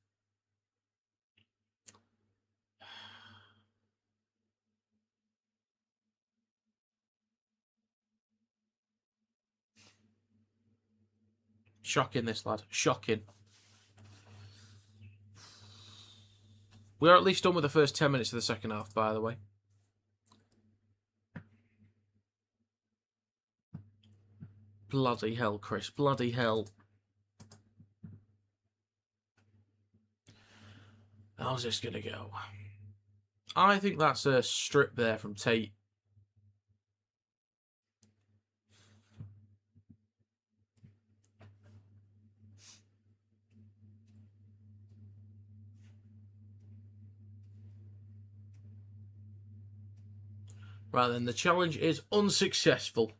Shocking, this lad. Shocking. We're at least done with the first 10 minutes of the second half, by the way. Bloody hell, Chris. Bloody hell. How's this going to go? I think that's a strip there from Tate. Right then, the challenge is unsuccessful.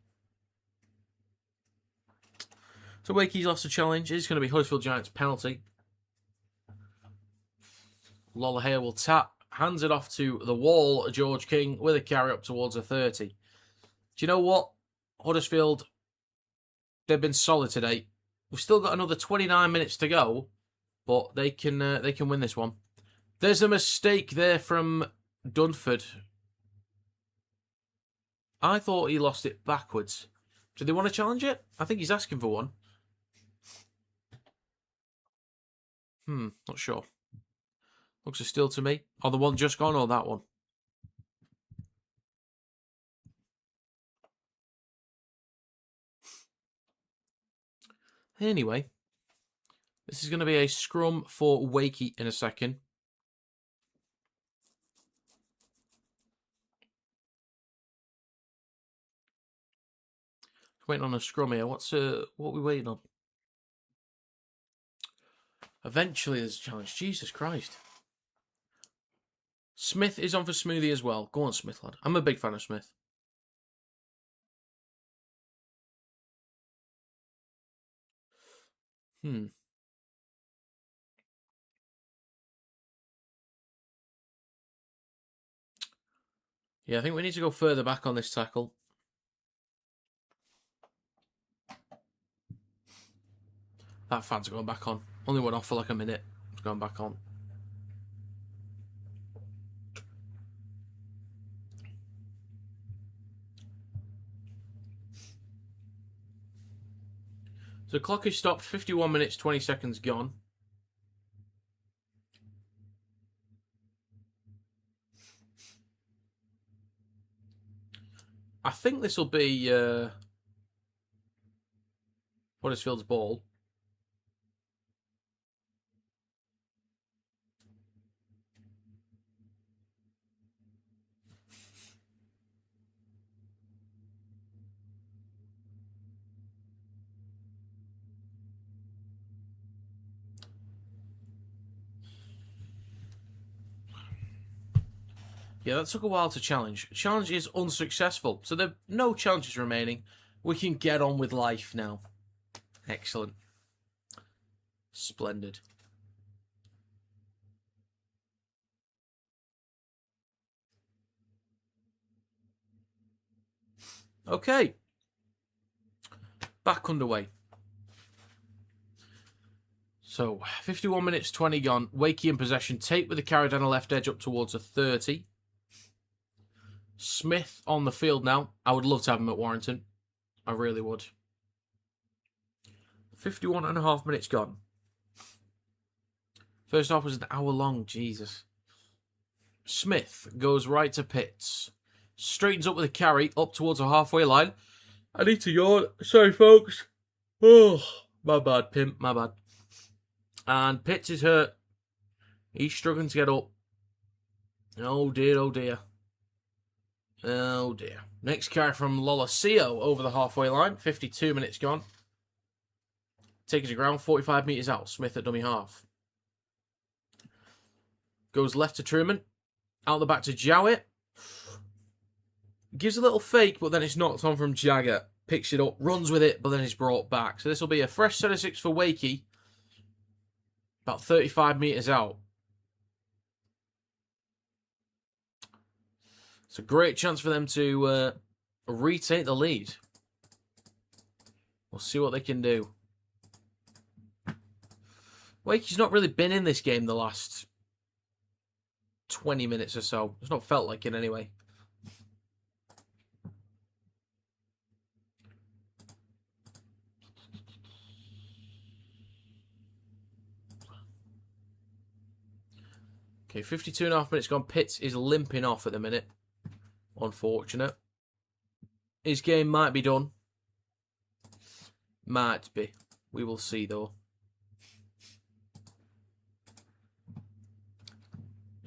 So Wakey's lost a challenge. It's going to be Huddersfield Giants penalty. Lollahay will tap, hands it off to the wall, George King, with a carry up towards a 30. Do you know what? Huddersfield, they've been solid today. We've still got another 29 minutes to go, but they can win this one. There's a mistake there from Dunford. I thought he lost it backwards. Do they want to challenge it? I think he's asking for one. Not sure. Looks a still to me. Or the one just gone, or that one. Anyway, this is going to be a scrum for Wakey in a second. Waiting on a scrum here. What are we waiting on? Eventually there's a challenge. Jesus Christ. Smith is on for Smoothie as well. Go on, Smith, lad. I'm a big fan of Smith. Yeah, I think we need to go further back on this tackle. That fan's going back on. Only went off for like a minute. It's going back on. So the clock is stopped. 51 minutes, 20 seconds gone. I think this will be Huddersfield's ball. Yeah, that took a while to challenge. Challenge is unsuccessful. So there are no challenges remaining. We can get on with life now. Excellent. Splendid. Okay. Back underway. So, 51 minutes, 20 gone. Wakey in possession. Tate with the carry down the left edge up towards a 30. Smith on the field now. I would love to have him at Warrington. I really would. 51 and a half minutes gone. First half was an hour long. Jesus. Smith goes right to Pitts. Straightens up with a carry up towards the halfway line. I need to yawn. Sorry, folks. Oh, my bad, pimp. My bad. And Pitts is hurt. He's struggling to get up. Oh dear, oh dear. Oh dear. Next carry from Lolosio over the halfway line. 52 minutes gone. Taking to ground, 45 metres out. Smith at dummy half. Goes left to Truman. Out the back to Jowett. Gives a little fake, but then it's knocked on from Jagger. Picks it up, runs with it, but then it's brought back. So this will be a fresh set of 6 for Wakey. About 35 metres out. It's a great chance for them to retake the lead. We'll see what they can do. Wakey's not really been in this game the last 20 minutes or so. It's not felt like it anyway. Okay, 52 and a half minutes gone. Pitts is limping off at the minute. Unfortunate. His game might be done. Might be. We will see though.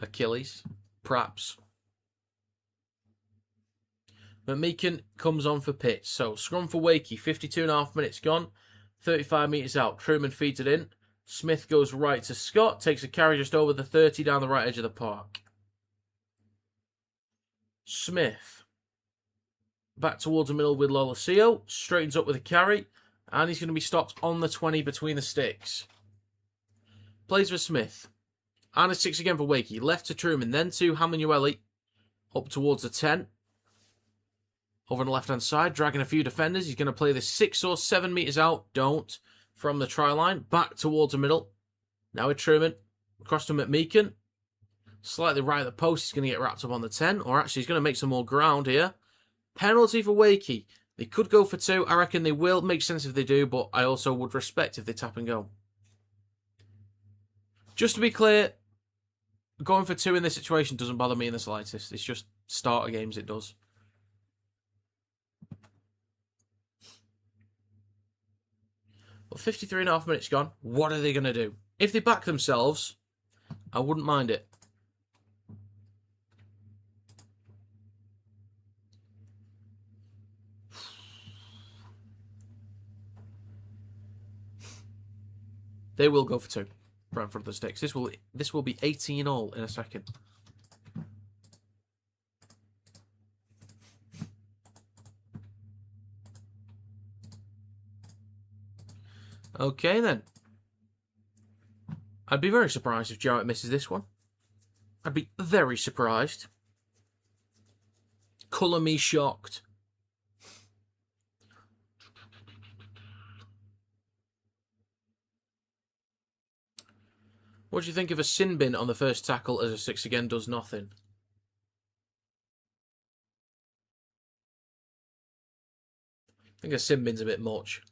Achilles. Perhaps. But Meakin comes on for Pitts. So, scrum for Wakey. 52 and a half minutes gone. 35 metres out. Truman feeds it in. Smith goes right to Scott. Takes a carry just over the 30 down the right edge of the park. Smith. Back towards the middle with Lolosio. Straightens up with a carry. And he's going to be stopped on the 20 between the sticks. Plays for Smith. And a 6 again for Wakey. Left to Truman. Then to Hamanueli. Up towards the 10. Over on the left-hand side. Dragging a few defenders. He's going to play this 6 or 7 metres out. Don't. From the try line. Back towards the middle. Now with Truman. Across to McMeekin. Slightly right at the post. He's going to get wrapped up on the 10. Or actually he's going to make some more ground here. Penalty for Wakey. They could go for 2. I reckon they will. Makes sense if they do. But I also would respect if they tap and go. Just to be clear. Going for 2 in this situation doesn't bother me in the slightest. It's just starter games it does. Well, 53 and a half minutes gone. What are they going to do? If they back themselves, I wouldn't mind it. They will go for 2. Right in front of the sticks. This will be 18 all in a second. Okay then. I'd be very surprised if Jarrett misses this one. I'd be very surprised. Colour me shocked. What do you think of a sin bin on the first tackle as a 6 again does nothing? I think a sin bin's a bit much.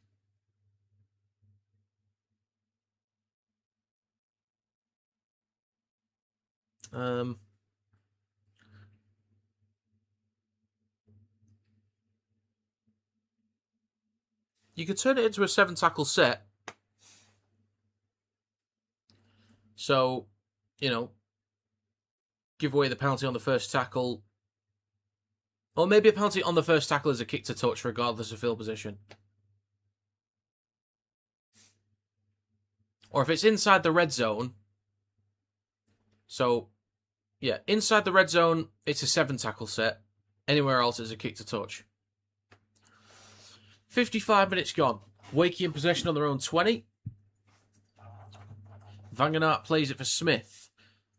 You could turn it into a 7 tackle set. So, you know, give away the penalty on the first tackle. Or maybe a penalty on the first tackle is a kick to touch regardless of field position. Or if it's inside the red zone. So, yeah, inside the red zone, it's a 7 tackle set. Anywhere else, it's a kick to touch. 55 minutes gone. Wakey in possession on their own 20. Vangenart plays it for Smith.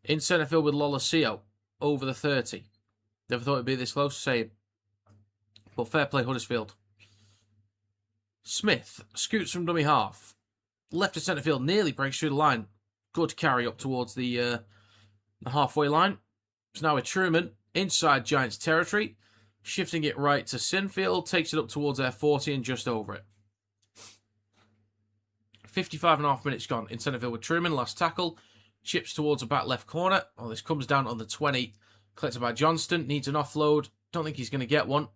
In centre field with Lolosio. Over the 30. Never thought it'd be this close. Say But fair play, Huddersfield. Smith scoots from dummy half. Left to centre field, nearly breaks through the line. Good carry up towards the halfway line. It's now with Truman inside Giants territory. Shifting it right to Sinfield. Takes it up towards their 40 and just over it. 55.5 minutes gone in centre field with Truman. Last tackle. Chips towards the back left corner. Oh, this comes down on the 20. Collected by Johnston. Needs an offload. Don't think he's going to get one.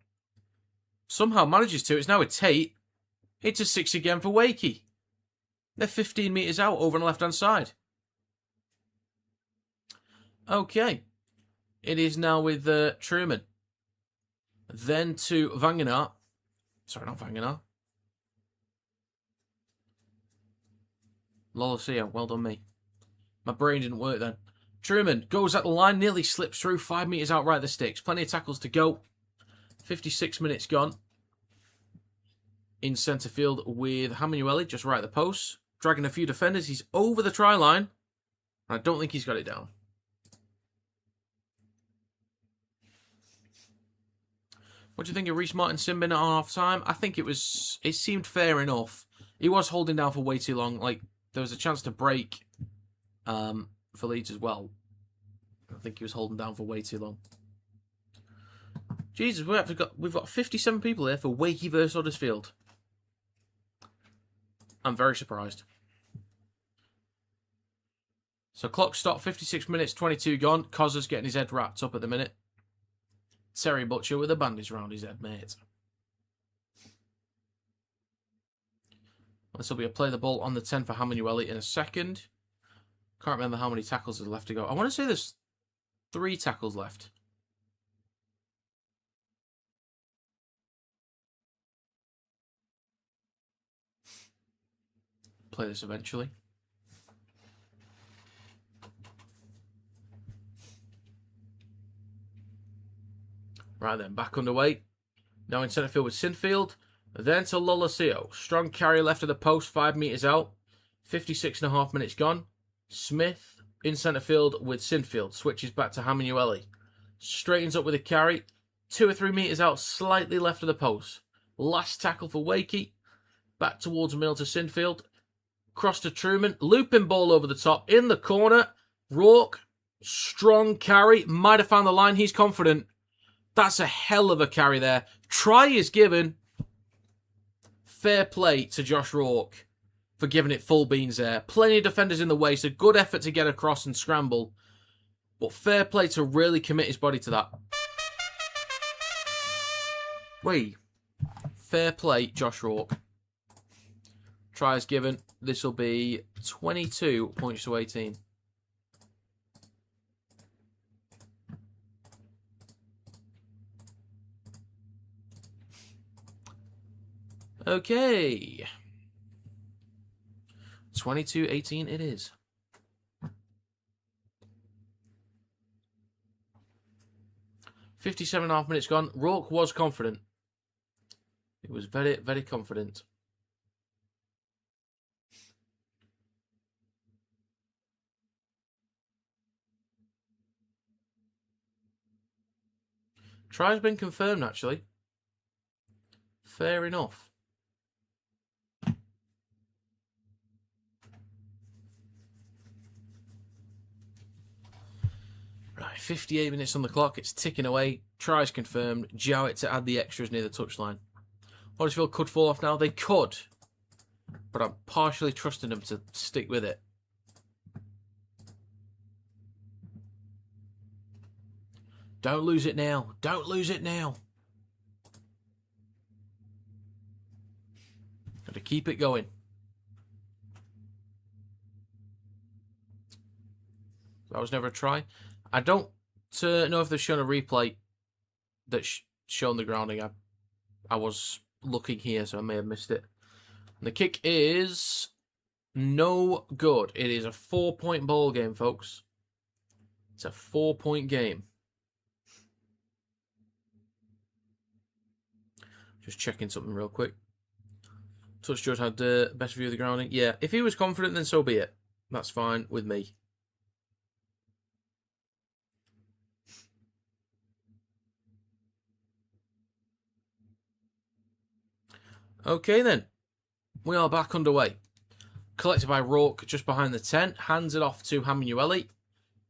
Somehow manages to. It's now with Tate. It's a 6 again for Wakey. They're 15 metres out over on the left-hand side. Okay. It is now with Truman. Then to Vangenaar. Sorry, not Vangenaar. Lolosio, well done me. My brain didn't work then. Truman goes at the line, nearly slips through, 5 metres out right of the sticks. Plenty of tackles to go. 56 minutes gone. In centre field with Hamueli, just right at the post. Dragging a few defenders. He's over the try line. I don't think he's got it down. What do you think of Reece Martin Simbin at half time? I think it seemed fair enough. He was holding down for way too long. Like, there was a chance to break for Leeds as well. I think he was holding down for way too long. Jesus, we've got 57 people here for Wakey versus Huddersfield. I'm very surprised. So clock stop, 56 minutes, 22 gone. Cozza's getting his head wrapped up at the minute. Terry Butcher with a bandage around his head, mate. This will be a play the ball on the 10 for Hamueli in a second. Can't remember how many tackles there's left to go. I want to say there's 3 tackles left. Play this eventually. Right then, back underway. Now in centre field with Sinfield. Then to Lolosio. Strong carry left of the post, 5 metres out. 56.5 minutes gone. Smith in centre field with Sinfield. Switches back to Hamueli. Straightens up with a carry. 2 or 3 metres out, slightly left of the post. Last tackle for Wakey. Back towards the middle to Sinfield. Cross to Truman. Looping ball over the top. In the corner. Rourke. Strong carry. Might have found the line. He's confident. That's a hell of a carry there. Try is given. Fair play to Josh Rourke for giving it full beans there. Plenty of defenders in the way, so good effort to get across and scramble. But fair play to really commit his body to that. Wait. Fair play, Josh Rourke. Try is given. This will be 22 points to 18. Okay. 22-18 it is. $57.5 minutes gone. Rourke was confident. He was very, very confident. Try's been confirmed, actually. Fair enough. Right, 58 minutes on the clock. It's ticking away. Tries confirmed. Jowett to add the extras near the touchline. Huddersfield could fall off now. They could. But I'm partially trusting them to stick with it. Don't lose it now. Don't lose it now. Got to keep it going. That was never a try. I don't know if they've shown a replay that's shown the grounding. I was looking here, so I may have missed it. And the kick is no good. It is a 4-point ball game, folks. It's a 4-point game. Just checking something real quick. Touch Judge had the best view of the grounding. Yeah, if he was confident, then so be it. That's fine with me. Okay then, we are back underway. Collected by Rourke just behind the 10, hands it off to Hamanueli,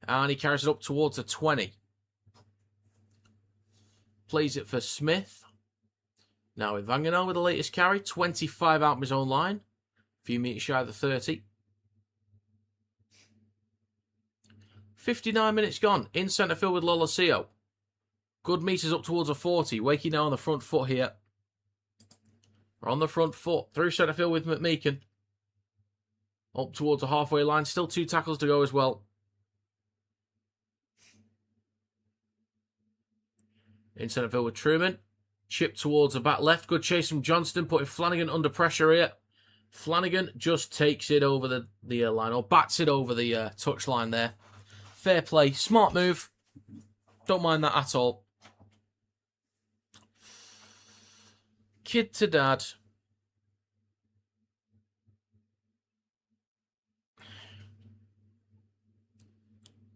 and he carries it up towards the 20. Plays it for Smith. Now with Vanganel with the latest carry, 25 out of his own line, a few metres shy of the 30. 59 minutes gone, in centre field with Lolosio. Good metres up towards a 40, Wakey now on the front foot here. We're on the front foot, through centre field with McMeekin. Up towards the halfway line, still 2 tackles to go as well. In centre field with Truman. Chip towards the back left. Good chase from Johnston, putting Flanagan under pressure here. Flanagan just takes it over the line, or bats it over the touch line there. Fair play. Smart move. Don't mind that at all. Kid to dad.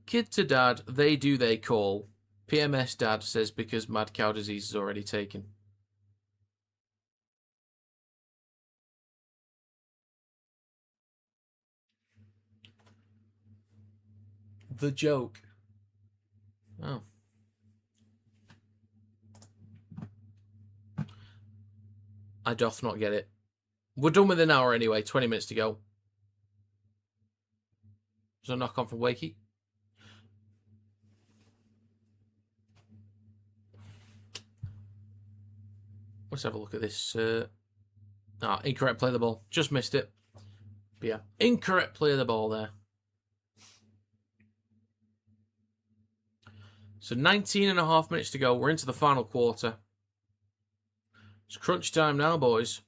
Kid to dad, they do they call. PMS dad says because mad cow disease is already taken. The joke. Oh. I doth not get it. We're done with an hour anyway, 20 minutes to go. There's a knock on from Wakey. Let's have a look at this. Incorrect play of the ball. Just missed it. But yeah, incorrect play of the ball there. So 19.5 minutes to go. We're into the final quarter. It's crunch time now, boys.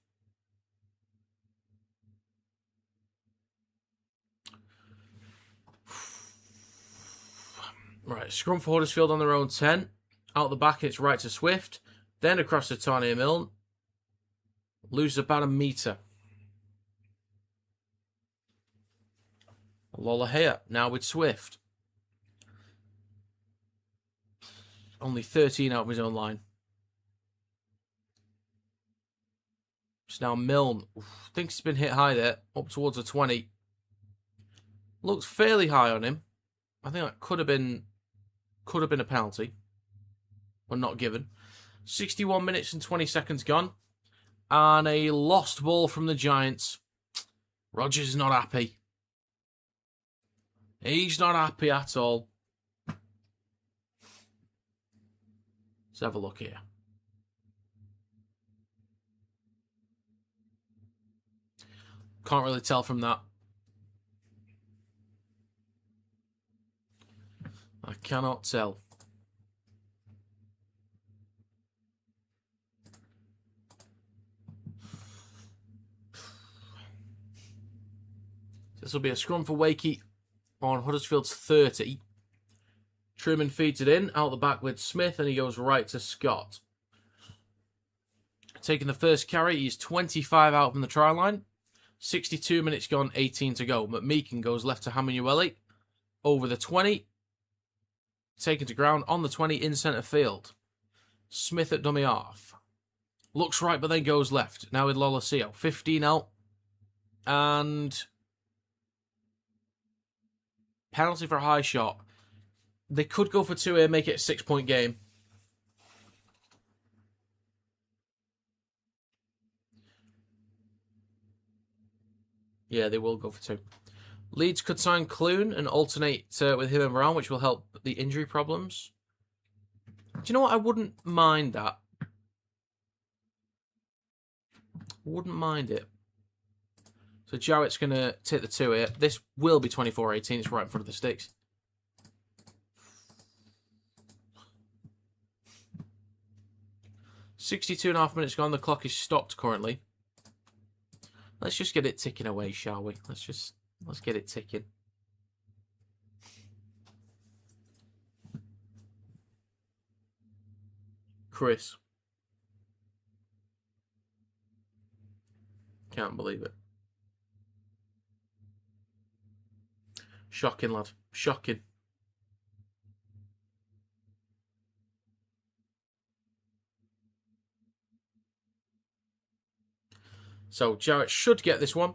Right, scrum for Huddersfield on their own 10. Out the back, it's right to Swift. Then across to Tanya Milne. Loses about a metre. Lola here, now with Swift. Only 13 out of his own line. It's now Milne. Thinks he's been hit high there, up towards the 20. Looks fairly high on him. I think that could have been a penalty, but not given. 61 minutes and 20 seconds gone. And a lost ball from the Giants. Rogers is not happy. He's not happy at all. Let's have a look here. Can't really tell from that. I cannot tell. This will be a scrum for Wakey on Huddersfield's 30. Truman feeds it in, out the back with Smith, and he goes right to Scott. Taking the first carry, he's 25 out from the try line. 62 minutes gone, 18 to go. McMeekin goes left to Hamanueli. Over the 20. Taken to ground on the 20 in centre field. Smith at dummy half. Looks right, but then goes left. Now with Lolosio. 15 out. And penalty for a high shot. They could go for 2 here, make it a 6-point game. Yeah, they will go for 2. Leeds could sign Clune and alternate with him and Brown, which will help the injury problems. Do you know what? I wouldn't mind that. Wouldn't mind it. So Jarrett's going to take the 2 here. This will be 24-18. It's right in front of the sticks. .5 minutes gone. The clock is stopped currently. Let's just get it ticking away, shall we? Let's get it ticking. Chris. Can't believe it. Shocking, lad. Shocking. So Jarrett should get this one.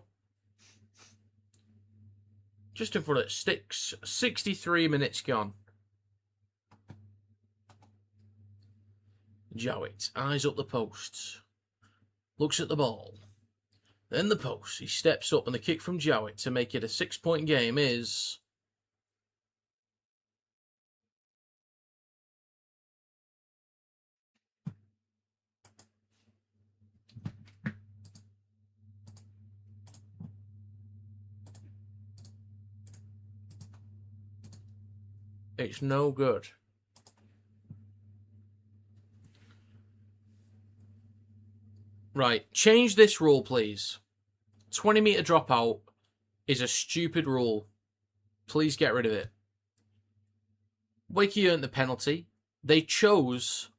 Just in front of sticks. 63 minutes gone. Jowett, eyes up the post. Looks at the ball. Then the post. He steps up and the kick from Jowett to make it a 6-point game is... It's no good. Right, change this rule, please. 20-metre dropout is a stupid rule. Please get rid of it. Wakey earned the penalty. They chose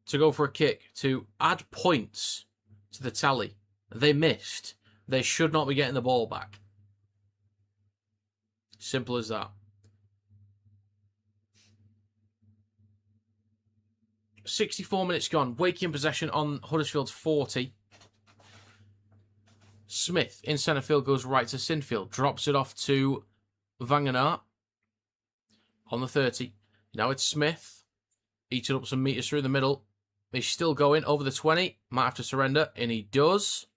to go for a kick to add points to the tally. They missed. They should not be getting the ball back. Simple as that. 64 minutes gone. Wakey in possession on Huddersfield's 40. Smith in centre field goes right to Sinfield. Drops it off to Vangenaar on the 30. Now it's Smith. Eating up some metres through the middle. He's still going over the 20. Might have to surrender. And he does.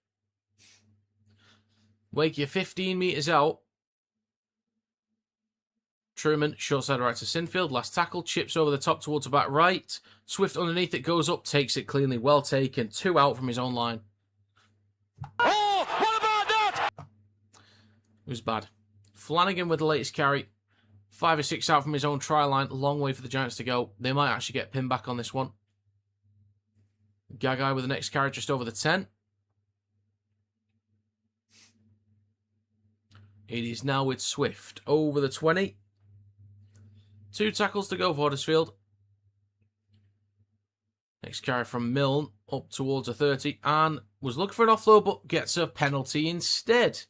Wakey 15 metres out. Truman, short side right to Sinfield. Last tackle. Chips over the top towards the back right. Swift underneath it. Goes up. Takes it cleanly. Well taken. 2 out from his own line. Oh, what about that? It was bad. Flanagan with the latest carry. 5 or 6 out from his own try line. Long way for the Giants to go. They might actually get pinned back on this one. Gagai with the next carry just over the 10. It is now with Swift over the 20. 2 tackles to go for Huddersfield. Next carry from Milne up towards a 30 and was looking for an offload but gets a penalty instead.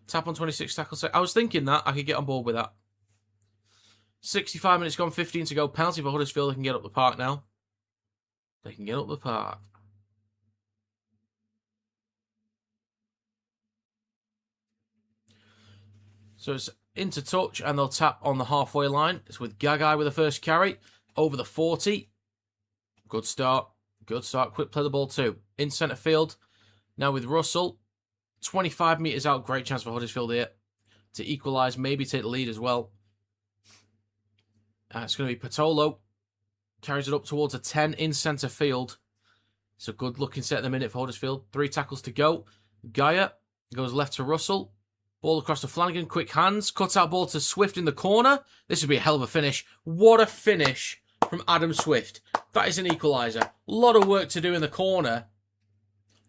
Tap on 26 tackles. I was thinking that I could get on board with that. 65 minutes gone, 15 to go. Penalty for Huddersfield. They can get up the park now. They can get up the park. So it's into touch and they'll tap on the halfway line. It's with Gagai with the first carry. Over the 40. Good start. Good start. Quick play the ball too. In centre field. Now with Russell. 25 metres out. Great chance for Huddersfield here to equalise. Maybe take the lead as well. It's going to be Patolo. Carries it up towards a 10 in centre field. It's a good looking set in the minute for Huddersfield. 3 tackles to go. Gaia goes left to Russell. Ball across to Flanagan. Quick hands. Cuts out ball to Swift in the corner. This would be a hell of a finish. What a finish from Adam Swift. That is an equaliser. A lot of work to do in the corner.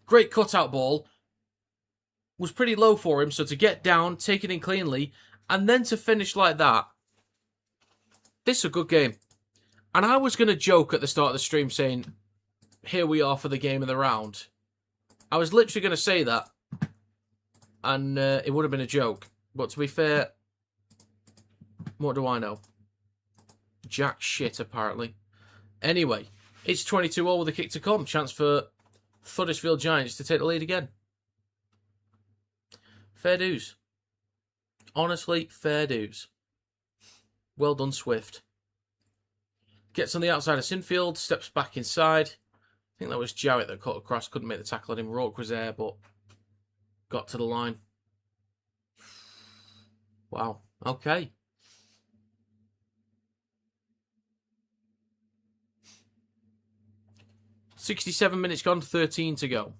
Great cutout ball. Was pretty low for him. So to get down, take it in cleanly, and then to finish like that. This is a good game. And I was going to joke at the start of the stream saying, here we are for the game of the round. I was literally going to say that. And it would have been a joke. But to be fair, what do I know? Jack shit, apparently. Anyway, it's 22-all with a kick to come. Chance for Huddersfield Giants to take the lead again. Fair dues. Honestly, fair dues. Well done, Swift. Gets on the outside of Sinfield. Steps back inside. I think that was Jarrett that cut across. Couldn't make the tackle on him. Rourke was there, but got to the line. Wow. Okay. $67 minutes gone, 13 to go.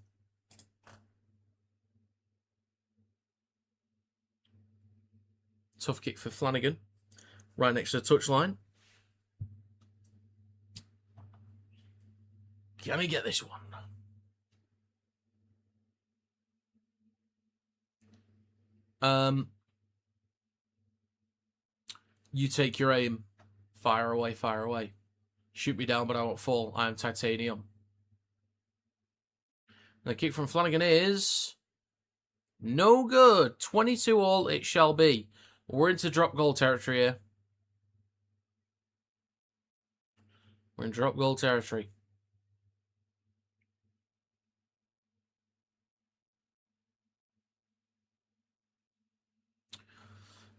Tough kick for Flanagan. Right next to the touchline. Can we get this one? You take your aim. Fire away, fire away. Shoot me down, but I won't fall. I am titanium. The kick from Flanagan is no good. 22-all it shall be. We're into drop goal territory here. We're in drop goal territory.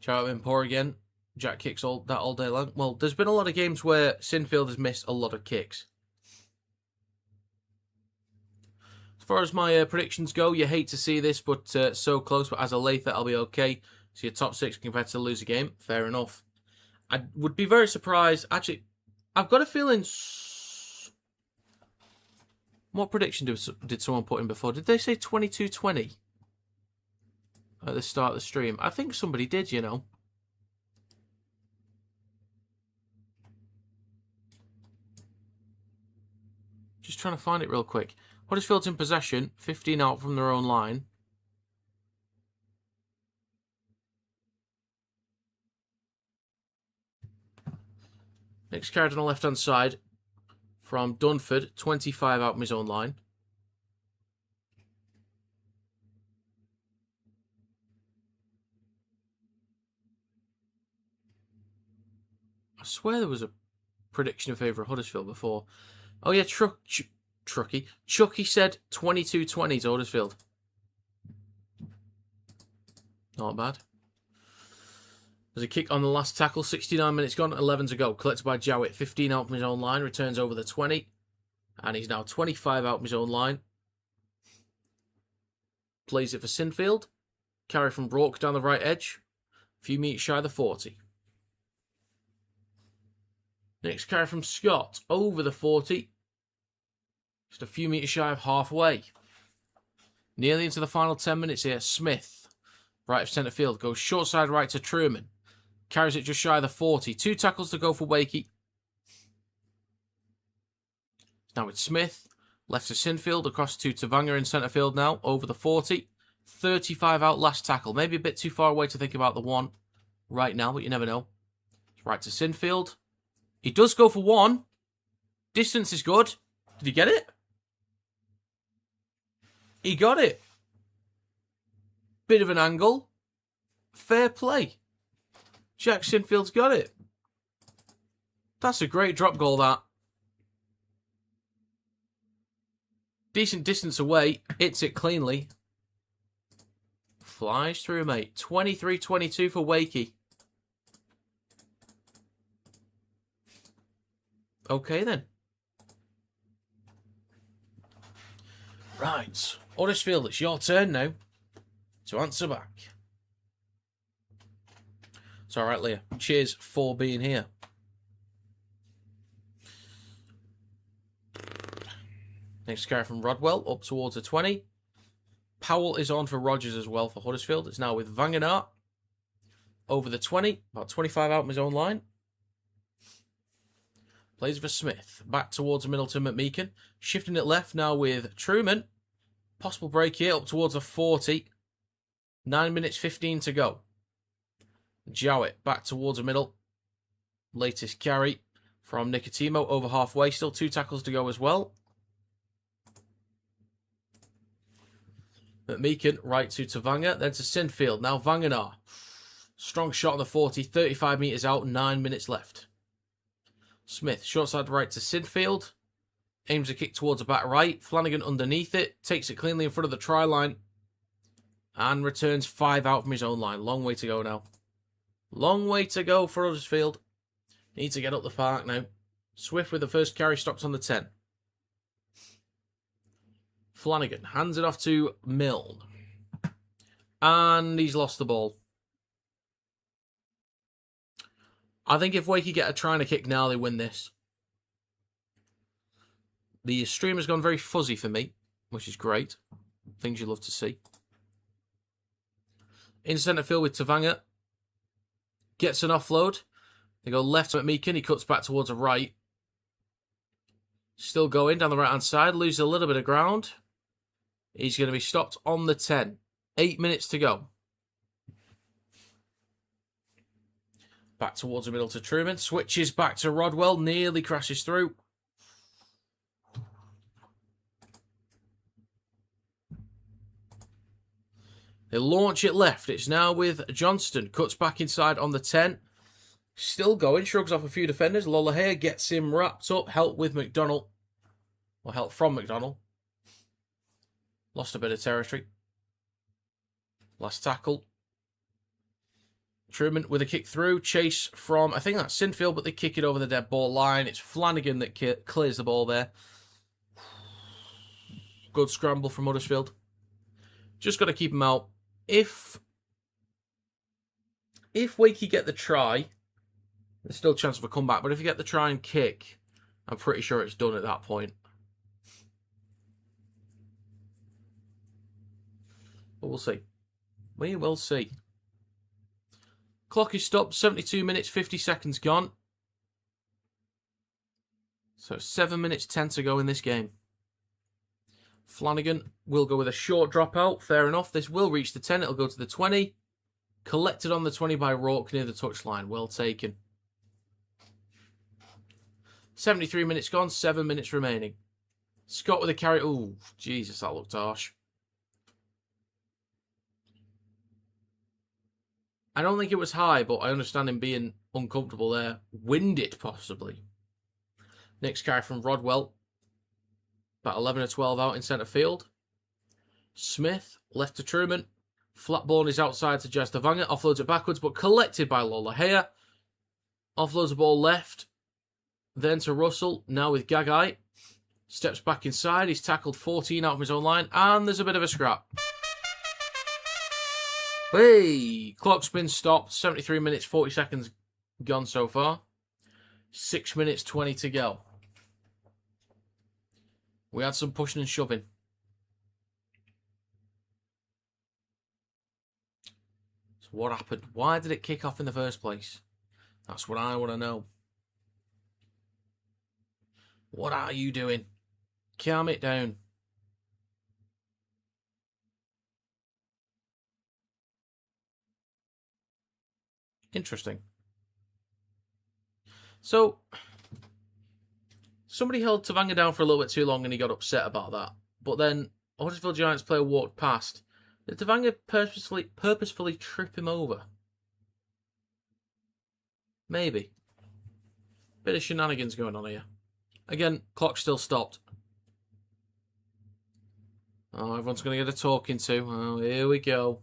Shout out in poor again. Jack kicks all day long. Well, there's been a lot of games where Sinfield has missed a lot of kicks. As far as my predictions go, you hate to see this, but so close. But as a lather, I'll be okay. So your top 6 competitor lose a game. Fair enough. I would be very surprised. Actually, I've got a feeling... What prediction did someone put in before? Did they say 22-20 at the start of the stream? I think somebody did, you know. Just trying to find it real quick. Huddersfield's in possession, 15 out from their own line. Next card on the left-hand side from Dunford, 25 out from his own line. I swear there was a prediction in favour of Huddersfield before. Oh yeah, Chucky said 22-20 to Huddersfield. Not bad. There's a kick on the last tackle, 69 minutes gone, 11 to go. Collected by Jowett, 15 out from his own line, returns over the 20. And he's now 25 out from his own line. Plays it for Sinfield. Carry from Brock down the right edge. A few metres shy of the 40. Next carry from Scott, over the 40. Just a few metres shy of halfway. Nearly into the final 10 minutes here. Smith, right of centre field, goes short side right to Truman. Carries it just shy of the 40. 2 tackles to go for Wakey. Now it's Smith. Left to Sinfield, across to Tavanga in centre field now, over the 40. 35 out last tackle. Maybe a bit too far away to think about the one right now, but you never know. Right to Sinfield. He does go for 1. Distance is good. Did he get it? He got it. Bit of an angle. Fair play. Jack Sinfield's got it. That's a great drop goal, that. Decent distance away. Hits it cleanly. Flies through, mate. 23-22 for Wakey. Okay, then. Right. Huddersfield, it's your turn now to answer back. It's all right, Leah. Cheers for being here. Next carry from Rodwell, up towards the 20. Powell is on for Rogers as well for Huddersfield. It's now with Vangenart. Over the 20, about 25 out from his own line. Plays for Smith. Back towards Middleton McMeekin. Shifting it left now with Truman. Possible break here, up towards the 40. 9 minutes 15 to go. Jowett back towards the middle. Latest carry from Nicotimo over halfway. Still 2 tackles to go as well. McMeekin right to Tavanga. Then to Sinfield. Now Vangenart. Strong shot on the 40. 35 metres out. 9 minutes left. Smith. Short side right to Sinfield. Aims a kick towards the back right. Flanagan underneath it. Takes it cleanly in front of the try line. And returns 5 out from his own line. Long way to go now. Long way to go for Huddersfield. Need to get up the park now. Swift with the first carry, stops on the 10. Flanagan hands it off to Milne. And he's lost the ball. I think if Wakey get a try and a kick now, they win this. The stream has gone very fuzzy for me, which is great. Things you love to see. In centre field with Tavanga. Gets an offload. They go left to McMeekin. He cuts back towards the right. Still going down the right-hand side. Loses a little bit of ground. He's going to be stopped on the 10. 8 minutes to go. Back towards the middle to Truman. Switches back to Rodwell. Nearly crashes through. They launch it left. It's now with Johnston. Cuts back inside on the 10. Still going. Shrugs off a few defenders. Lollahare gets him wrapped up. Help with McDonald. Or help from McDonald. Lost a bit of territory. Last tackle. Truman with a kick through. Chase from, I think that's Sinfield, but they kick it over the dead ball line. It's Flanagan that clears the ball there. Good scramble from Huddersfield. Just got to keep him out. If Wakey get the try, there's still a chance of a comeback, but if you get the try and kick, I'm pretty sure it's done at that point. But we'll see. We will see. Clock is stopped. 72 minutes, 50 seconds gone. So 7 minutes, 10 to go in this game. Flanagan will go with a short dropout. Fair enough. This will reach the 10. It'll go to the 20. Collected on the 20 by Rourke near the touchline. Well taken. 73 minutes gone. 7 minutes remaining. Scott with a carry. Ooh, Jesus, that looked harsh. I don't think it was high, but I understand him being uncomfortable there. Wind it, possibly. Next carry from Rodwell. About 11 or 12 out in centre field. Smith, left to Truman. Flat ball is outside to Jazz Tavanga. Offloads it backwards, but collected by Lola Hea. Offloads the ball left. Then to Russell, now with Gagai. Steps back inside. He's tackled 14 out from his own line. And there's a bit of a scrap. Hey! Clock's been stopped. 73 minutes, 40 seconds gone so far. 6 minutes, 20 to go. We had some pushing and shoving. So what happened? Why did it kick off in the first place? That's what I want to know. What are you doing? Calm it down. Interesting. So, somebody held Tavanga down for a little bit too long and he got upset about that. But then, a Huddersfield Giants player walked past. Did Tavanga purposefully trip him over? Maybe. Bit of shenanigans going on here. Again, clock still stopped. Oh, everyone's going to get a talking to. Oh, here we go.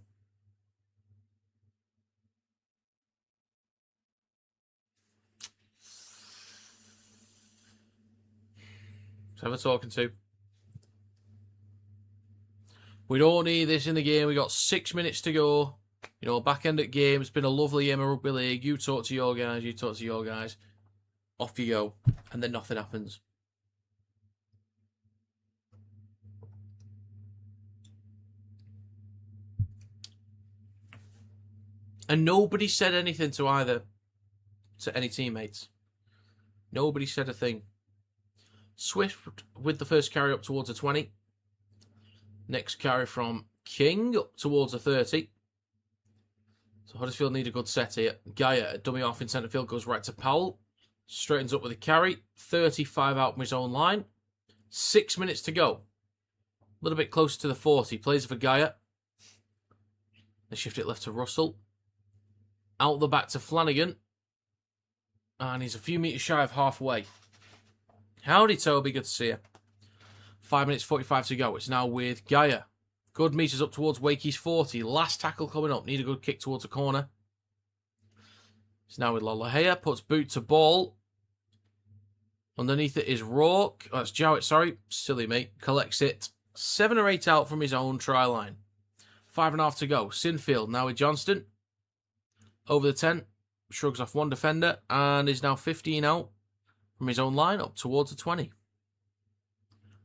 Let's have a talking to. We don't need this in the game. We got 6 minutes to go. You know, back end at game. It's been a lovely game of Rugby League. You talk to your guys. You talk to your guys. Off you go. And then nothing happens. And nobody said anything to any teammates. Nobody said a thing. Swift with the first carry up towards a 20. Next carry from King up towards a 30. So Huddersfield need a good set here. Gaia, dummy off in centre field, goes right to Powell. Straightens up with a carry. 35 out from his own line. 6 minutes to go. A little bit closer to the 40. Plays for Gaia. They shift it left to Russell. Out the back to Flanagan. And he's a few metres shy of halfway. Howdy, Toby. Good to see you. 5 minutes 45 to go. It's now with Gaia. Good meters up towards Wakey's 40. Last tackle coming up. Need a good kick towards a corner. It's now with Lolohea. Puts boot to ball. Underneath it is Rourke. Oh, that's Jowett, sorry. Silly mate. Collects it. 7 or 8 out from his own try line. 5.5 to go. Sinfield now with Johnston. Over the 10. Shrugs off one defender. And is now 15 out from his own line up towards the 20.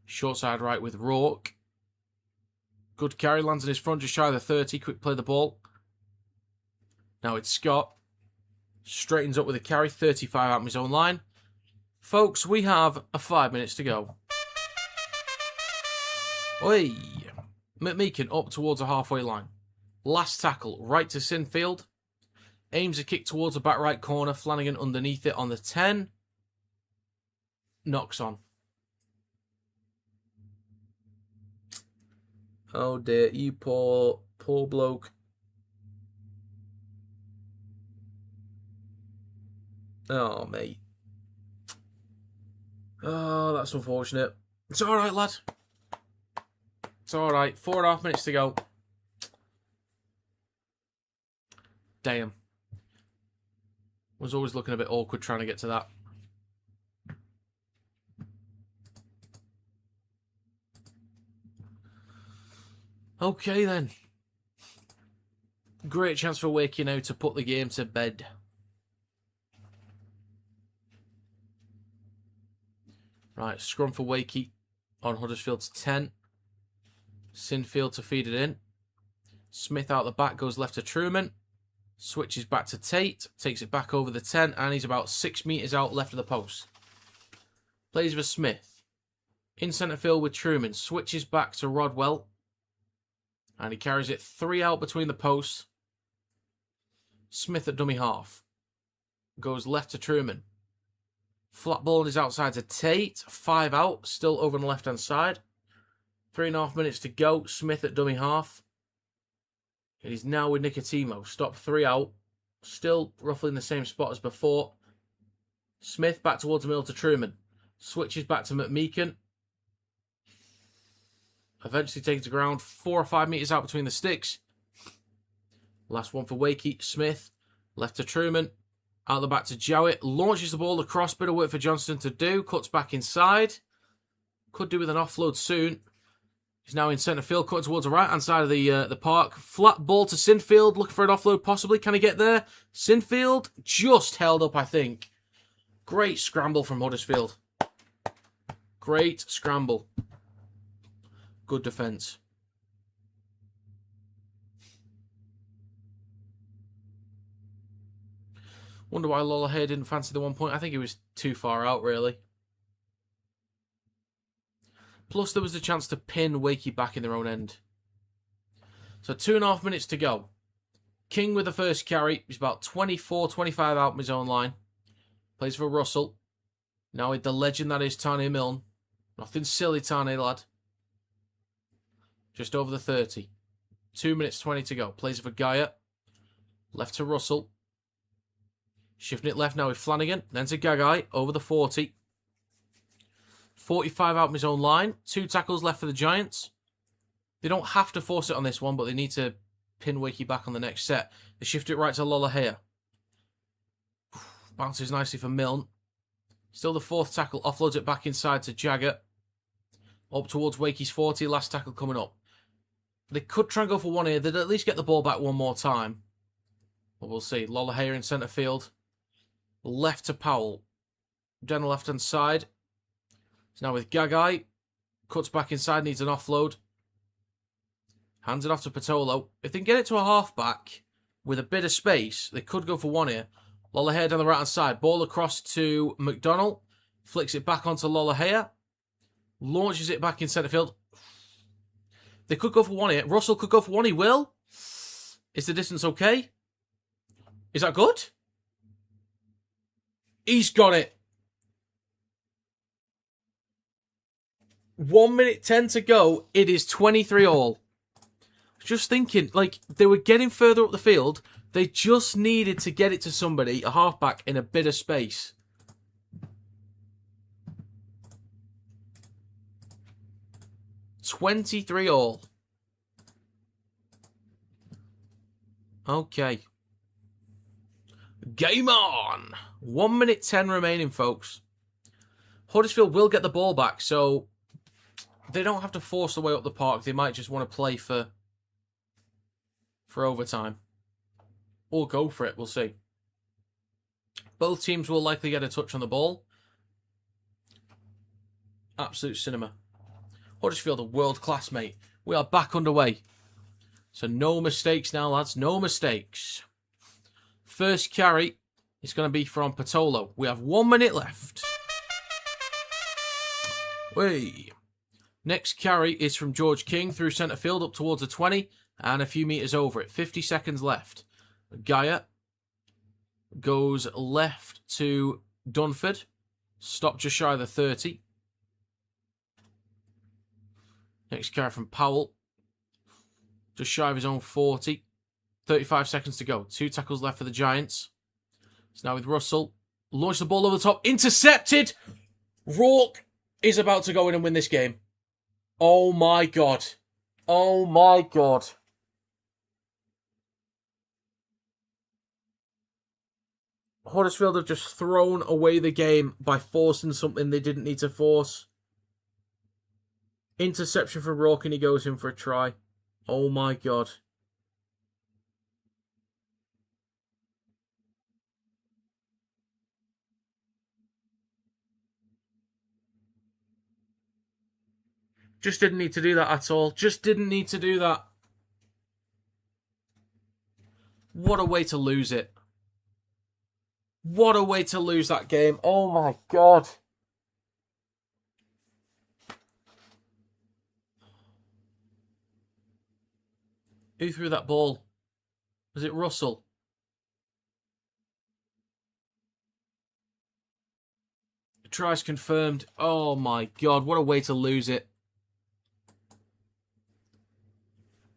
Short side right with Rourke. Good carry, lands in his front, just shy of the 30. Quick play the ball. Now it's Scott. Straightens up with a carry, 35 out from his own line. Folks, we have 5 minutes to go. Oi! McMeekin up towards the halfway line. Last tackle, right to Sinfield. Aims a kick towards the back right corner. Flanagan underneath it on the 10. Knocks on. Oh dear, you poor bloke. Oh, mate. Oh, that's unfortunate. It's alright, lad. It's alright. 4.5 minutes to go. Damn. Was always looking a bit awkward trying to get to that. Okay then. Great chance for Wakey now to put the game to bed. Right, scrum for Wakey on Huddersfield's 10. Sinfield to feed it in. Smith out the back, goes left to Truman. Switches back to Tate. Takes it back over the 10, and he's about 6 metres out left of the post. Plays for Smith. In centre field with Truman. Switches back to Rodwell. And he carries it 3 out between the posts. Smith at dummy half. Goes left to Truman. Flat ball on his outside to Tate. 5 out. Still over on the left-hand side. 3.5 minutes to go. Smith at dummy half. And he's now with Nicotimo. Stop 3 out. Still roughly in the same spot as before. Smith back towards the middle to Truman. Switches back to McMeekin. Eventually taken to ground. 4 or 5 metres out between the sticks. Last one for Wakey. Smith. Left to Truman. Out the back to Jowett. Launches the ball across. Bit of work for Johnston to do. Cuts back inside. Could do with an offload soon. He's now in centre field. Cutting towards the right-hand side of the park. Flat ball to Sinfield. Looking for an offload possibly. Can he get there? Sinfield just held up, I think. Great scramble from Huddersfield. Great scramble. Good defence. Wonder why Lollahay didn't fancy the 1 point. I think he was too far out, really. Plus, there was a chance to pin Wakey back in their own end. So 2.5 minutes to go. King with the first carry. He's about 24, 25 out from his own line. Plays for Russell. Now with the legend that is Tane Milne. Nothing silly, Tane, lad. Just over the 30. 2 minutes 20 to go. Plays for Gaia. Left to Russell. Shifting it left now with Flanagan. Then to Gagai. Over the 40. 45 out from his own line. 2 tackles left for the Giants. They don't have to force it on this one, but they need to pin Wakey back on the next set. They shift it right to Lollahay. Bounces nicely for Milne. Still the 4th tackle. Offloads it back inside to Jagger. Up towards Wakey's 40. Last tackle coming up. They could try and go for one here. They'd at least get the ball back one more time. But we'll see. Lollahay in centre field. Left to Powell. Down the left-hand side. It's now with Gagai. Cuts back inside. Needs an offload. Hands it off to Patolo. If they can get it to a halfback with a bit of space, they could go for one here. Lollahay down the right-hand side. Ball across to McDonald. Flicks it back onto Lollahay. Launches it back in centre field. They could go for one here. Russell could go for one. He will. Is the distance okay? Is that good? He's got it. 1 minute 10 to go. It is 23 all. Just thinking, like, they were getting further up the field. They just needed to get it to somebody, a halfback, in a bit of space. $23 all. Okay. Game on! 1 minute 10 remaining, folks. Huddersfield will get the ball back, so they don't have to force their way up the park. They might just want to play for overtime. Or go for it, we'll see. Both teams will likely get a touch on the ball. Absolute cinema. Huddersfield, a world-class, mate. We are back underway. So no mistakes now, lads. No mistakes. First carry is going to be from Patolo. We have 1 minute left. Whey. Next carry is from George King through centre field up towards the 20 and a few metres over it. 50 seconds left. Gaia goes left to Dunford. Stop just shy of the 30. Next carry from Powell. Just shy of his own 40. 35 seconds to go. 2 tackles left for the Giants. It's now with Russell. Launch the ball over the top. Intercepted! Rourke is about to go in and win this game. Oh my God. Oh my God. Huddersfield have just thrown away the game by forcing something they didn't need to force. Interception from Rourke and he goes in for a try. Oh my God. Just didn't need to do that at all. Just didn't need to do that. What a way to lose it. What a way to lose that game. Oh my God. Who threw that ball? Was it Russell? Tries confirmed. Oh my God, what a way to lose it.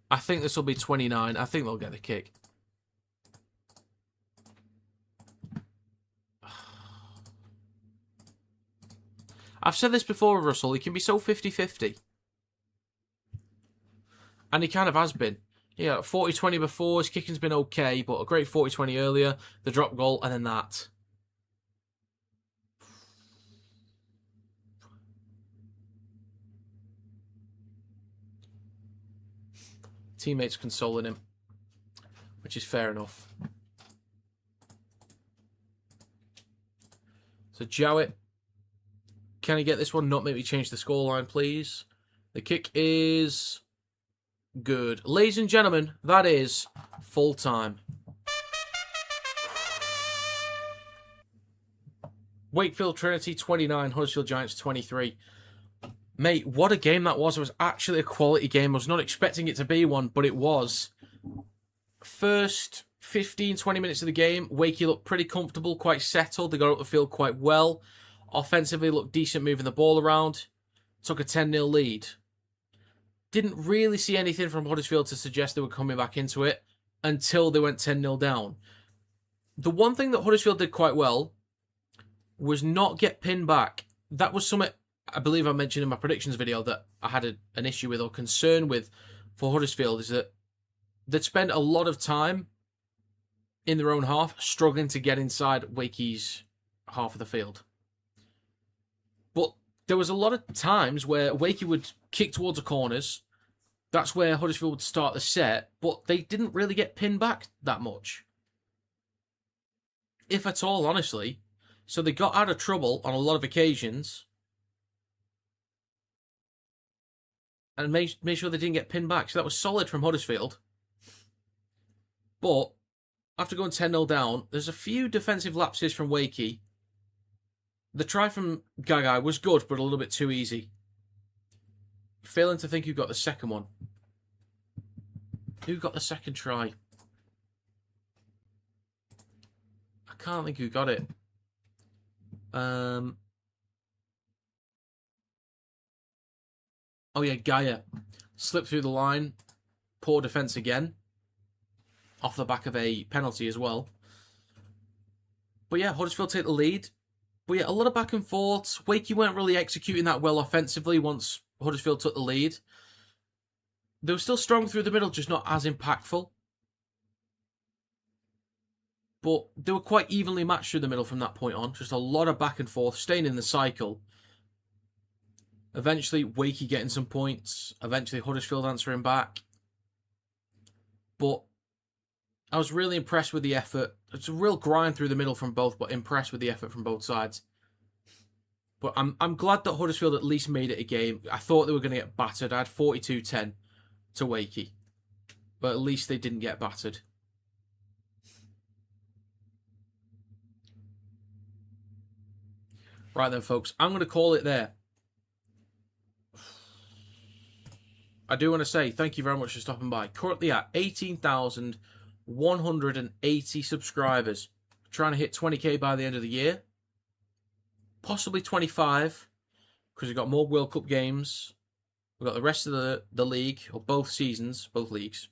I think this will be 29. I think they'll get the kick. I've said this before with Russell. He can be so 50-50. And he kind of has been. Yeah, 40-20 before. His kicking's been okay, but a great 40-20 earlier. The drop goal, and then that. Teammates consoling him, which is fair enough. So Jowett, can he get this one? Not make me change the scoreline, please. The kick is good. Ladies and gentlemen, that is full time. Wakefield Trinity 29, Huddersfield Giants 23. Mate, what a game that was. It was actually a quality game. I was not expecting it to be one, but it was. First 15, 20 minutes of the game, Wakey looked pretty comfortable, quite settled. They got up the field quite well. Offensively, looked decent moving the ball around. Took a 10-0 lead. Didn't really see anything from Huddersfield to suggest they were coming back into it until they went 10-0 down. The one thing that Huddersfield did quite well was not get pinned back. That was something I believe I mentioned in my predictions video that I had an issue with or concern with for Huddersfield, is that they'd spend a lot of time in their own half struggling to get inside Wakey's half of the field. But there was a lot of times where Wakey would kick towards the corners. That's where Huddersfield would start the set, but they didn't really get pinned back that much. If at all, honestly. So they got out of trouble on a lot of occasions and made sure they didn't get pinned back. So that was solid from Huddersfield. But after going 10-0 down, there's a few defensive lapses from Wakey. The try from Gagai was good, but a little bit too easy. Failing to think who got the second one. Who got the second try? I can't think who got it. Oh yeah, Gaia. Slipped through the line. Poor defence again. Off the back of a penalty as well. But yeah, Huddersfield take the lead. But yeah, a lot of back and forths. Wakey weren't really executing that well offensively once Huddersfield took the lead. They were still strong through the middle, just not as impactful. But they were quite evenly matched through the middle from that point on. Just a lot of back and forth, staying in the cycle. Eventually, Wakey getting some points. Eventually, Huddersfield answering back. But I was really impressed with the effort. It's a real grind through the middle from both, but impressed with the effort from both sides. But I'm glad that Huddersfield at least made it a game. I thought they were going to get battered. I had 42-10 to Wakey. But at least they didn't get battered. Right then, folks. I'm going to call it there. I do want to say thank you very much for stopping by. Currently at 18,180 subscribers. Trying to hit 20k by the end of the year. Possibly 25. Because we've got more World Cup games. We've got the rest of the league. Or both seasons. Both leagues.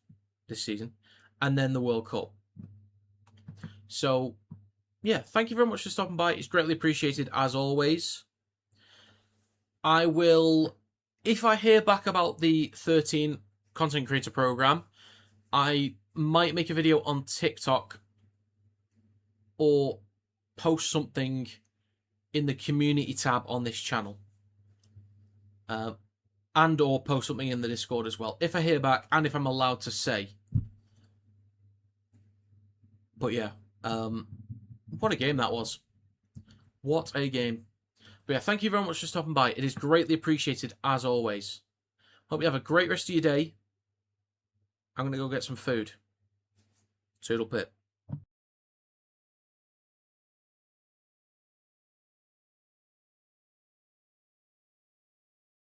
This season. And then the World Cup. So, yeah. Thank you very much for stopping by. It's greatly appreciated as always. I will... If I hear back about the 13 content creator program, I might make a video on TikTok or post something in the community tab on this channel. And or post something in the Discord as well, if I hear back and if I'm allowed to say. But yeah, what a game that was. What a game. But yeah, thank you very much for stopping by. It is greatly appreciated, as always. Hope you have a great rest of your day. I'm going to go get some food. Toodle pip.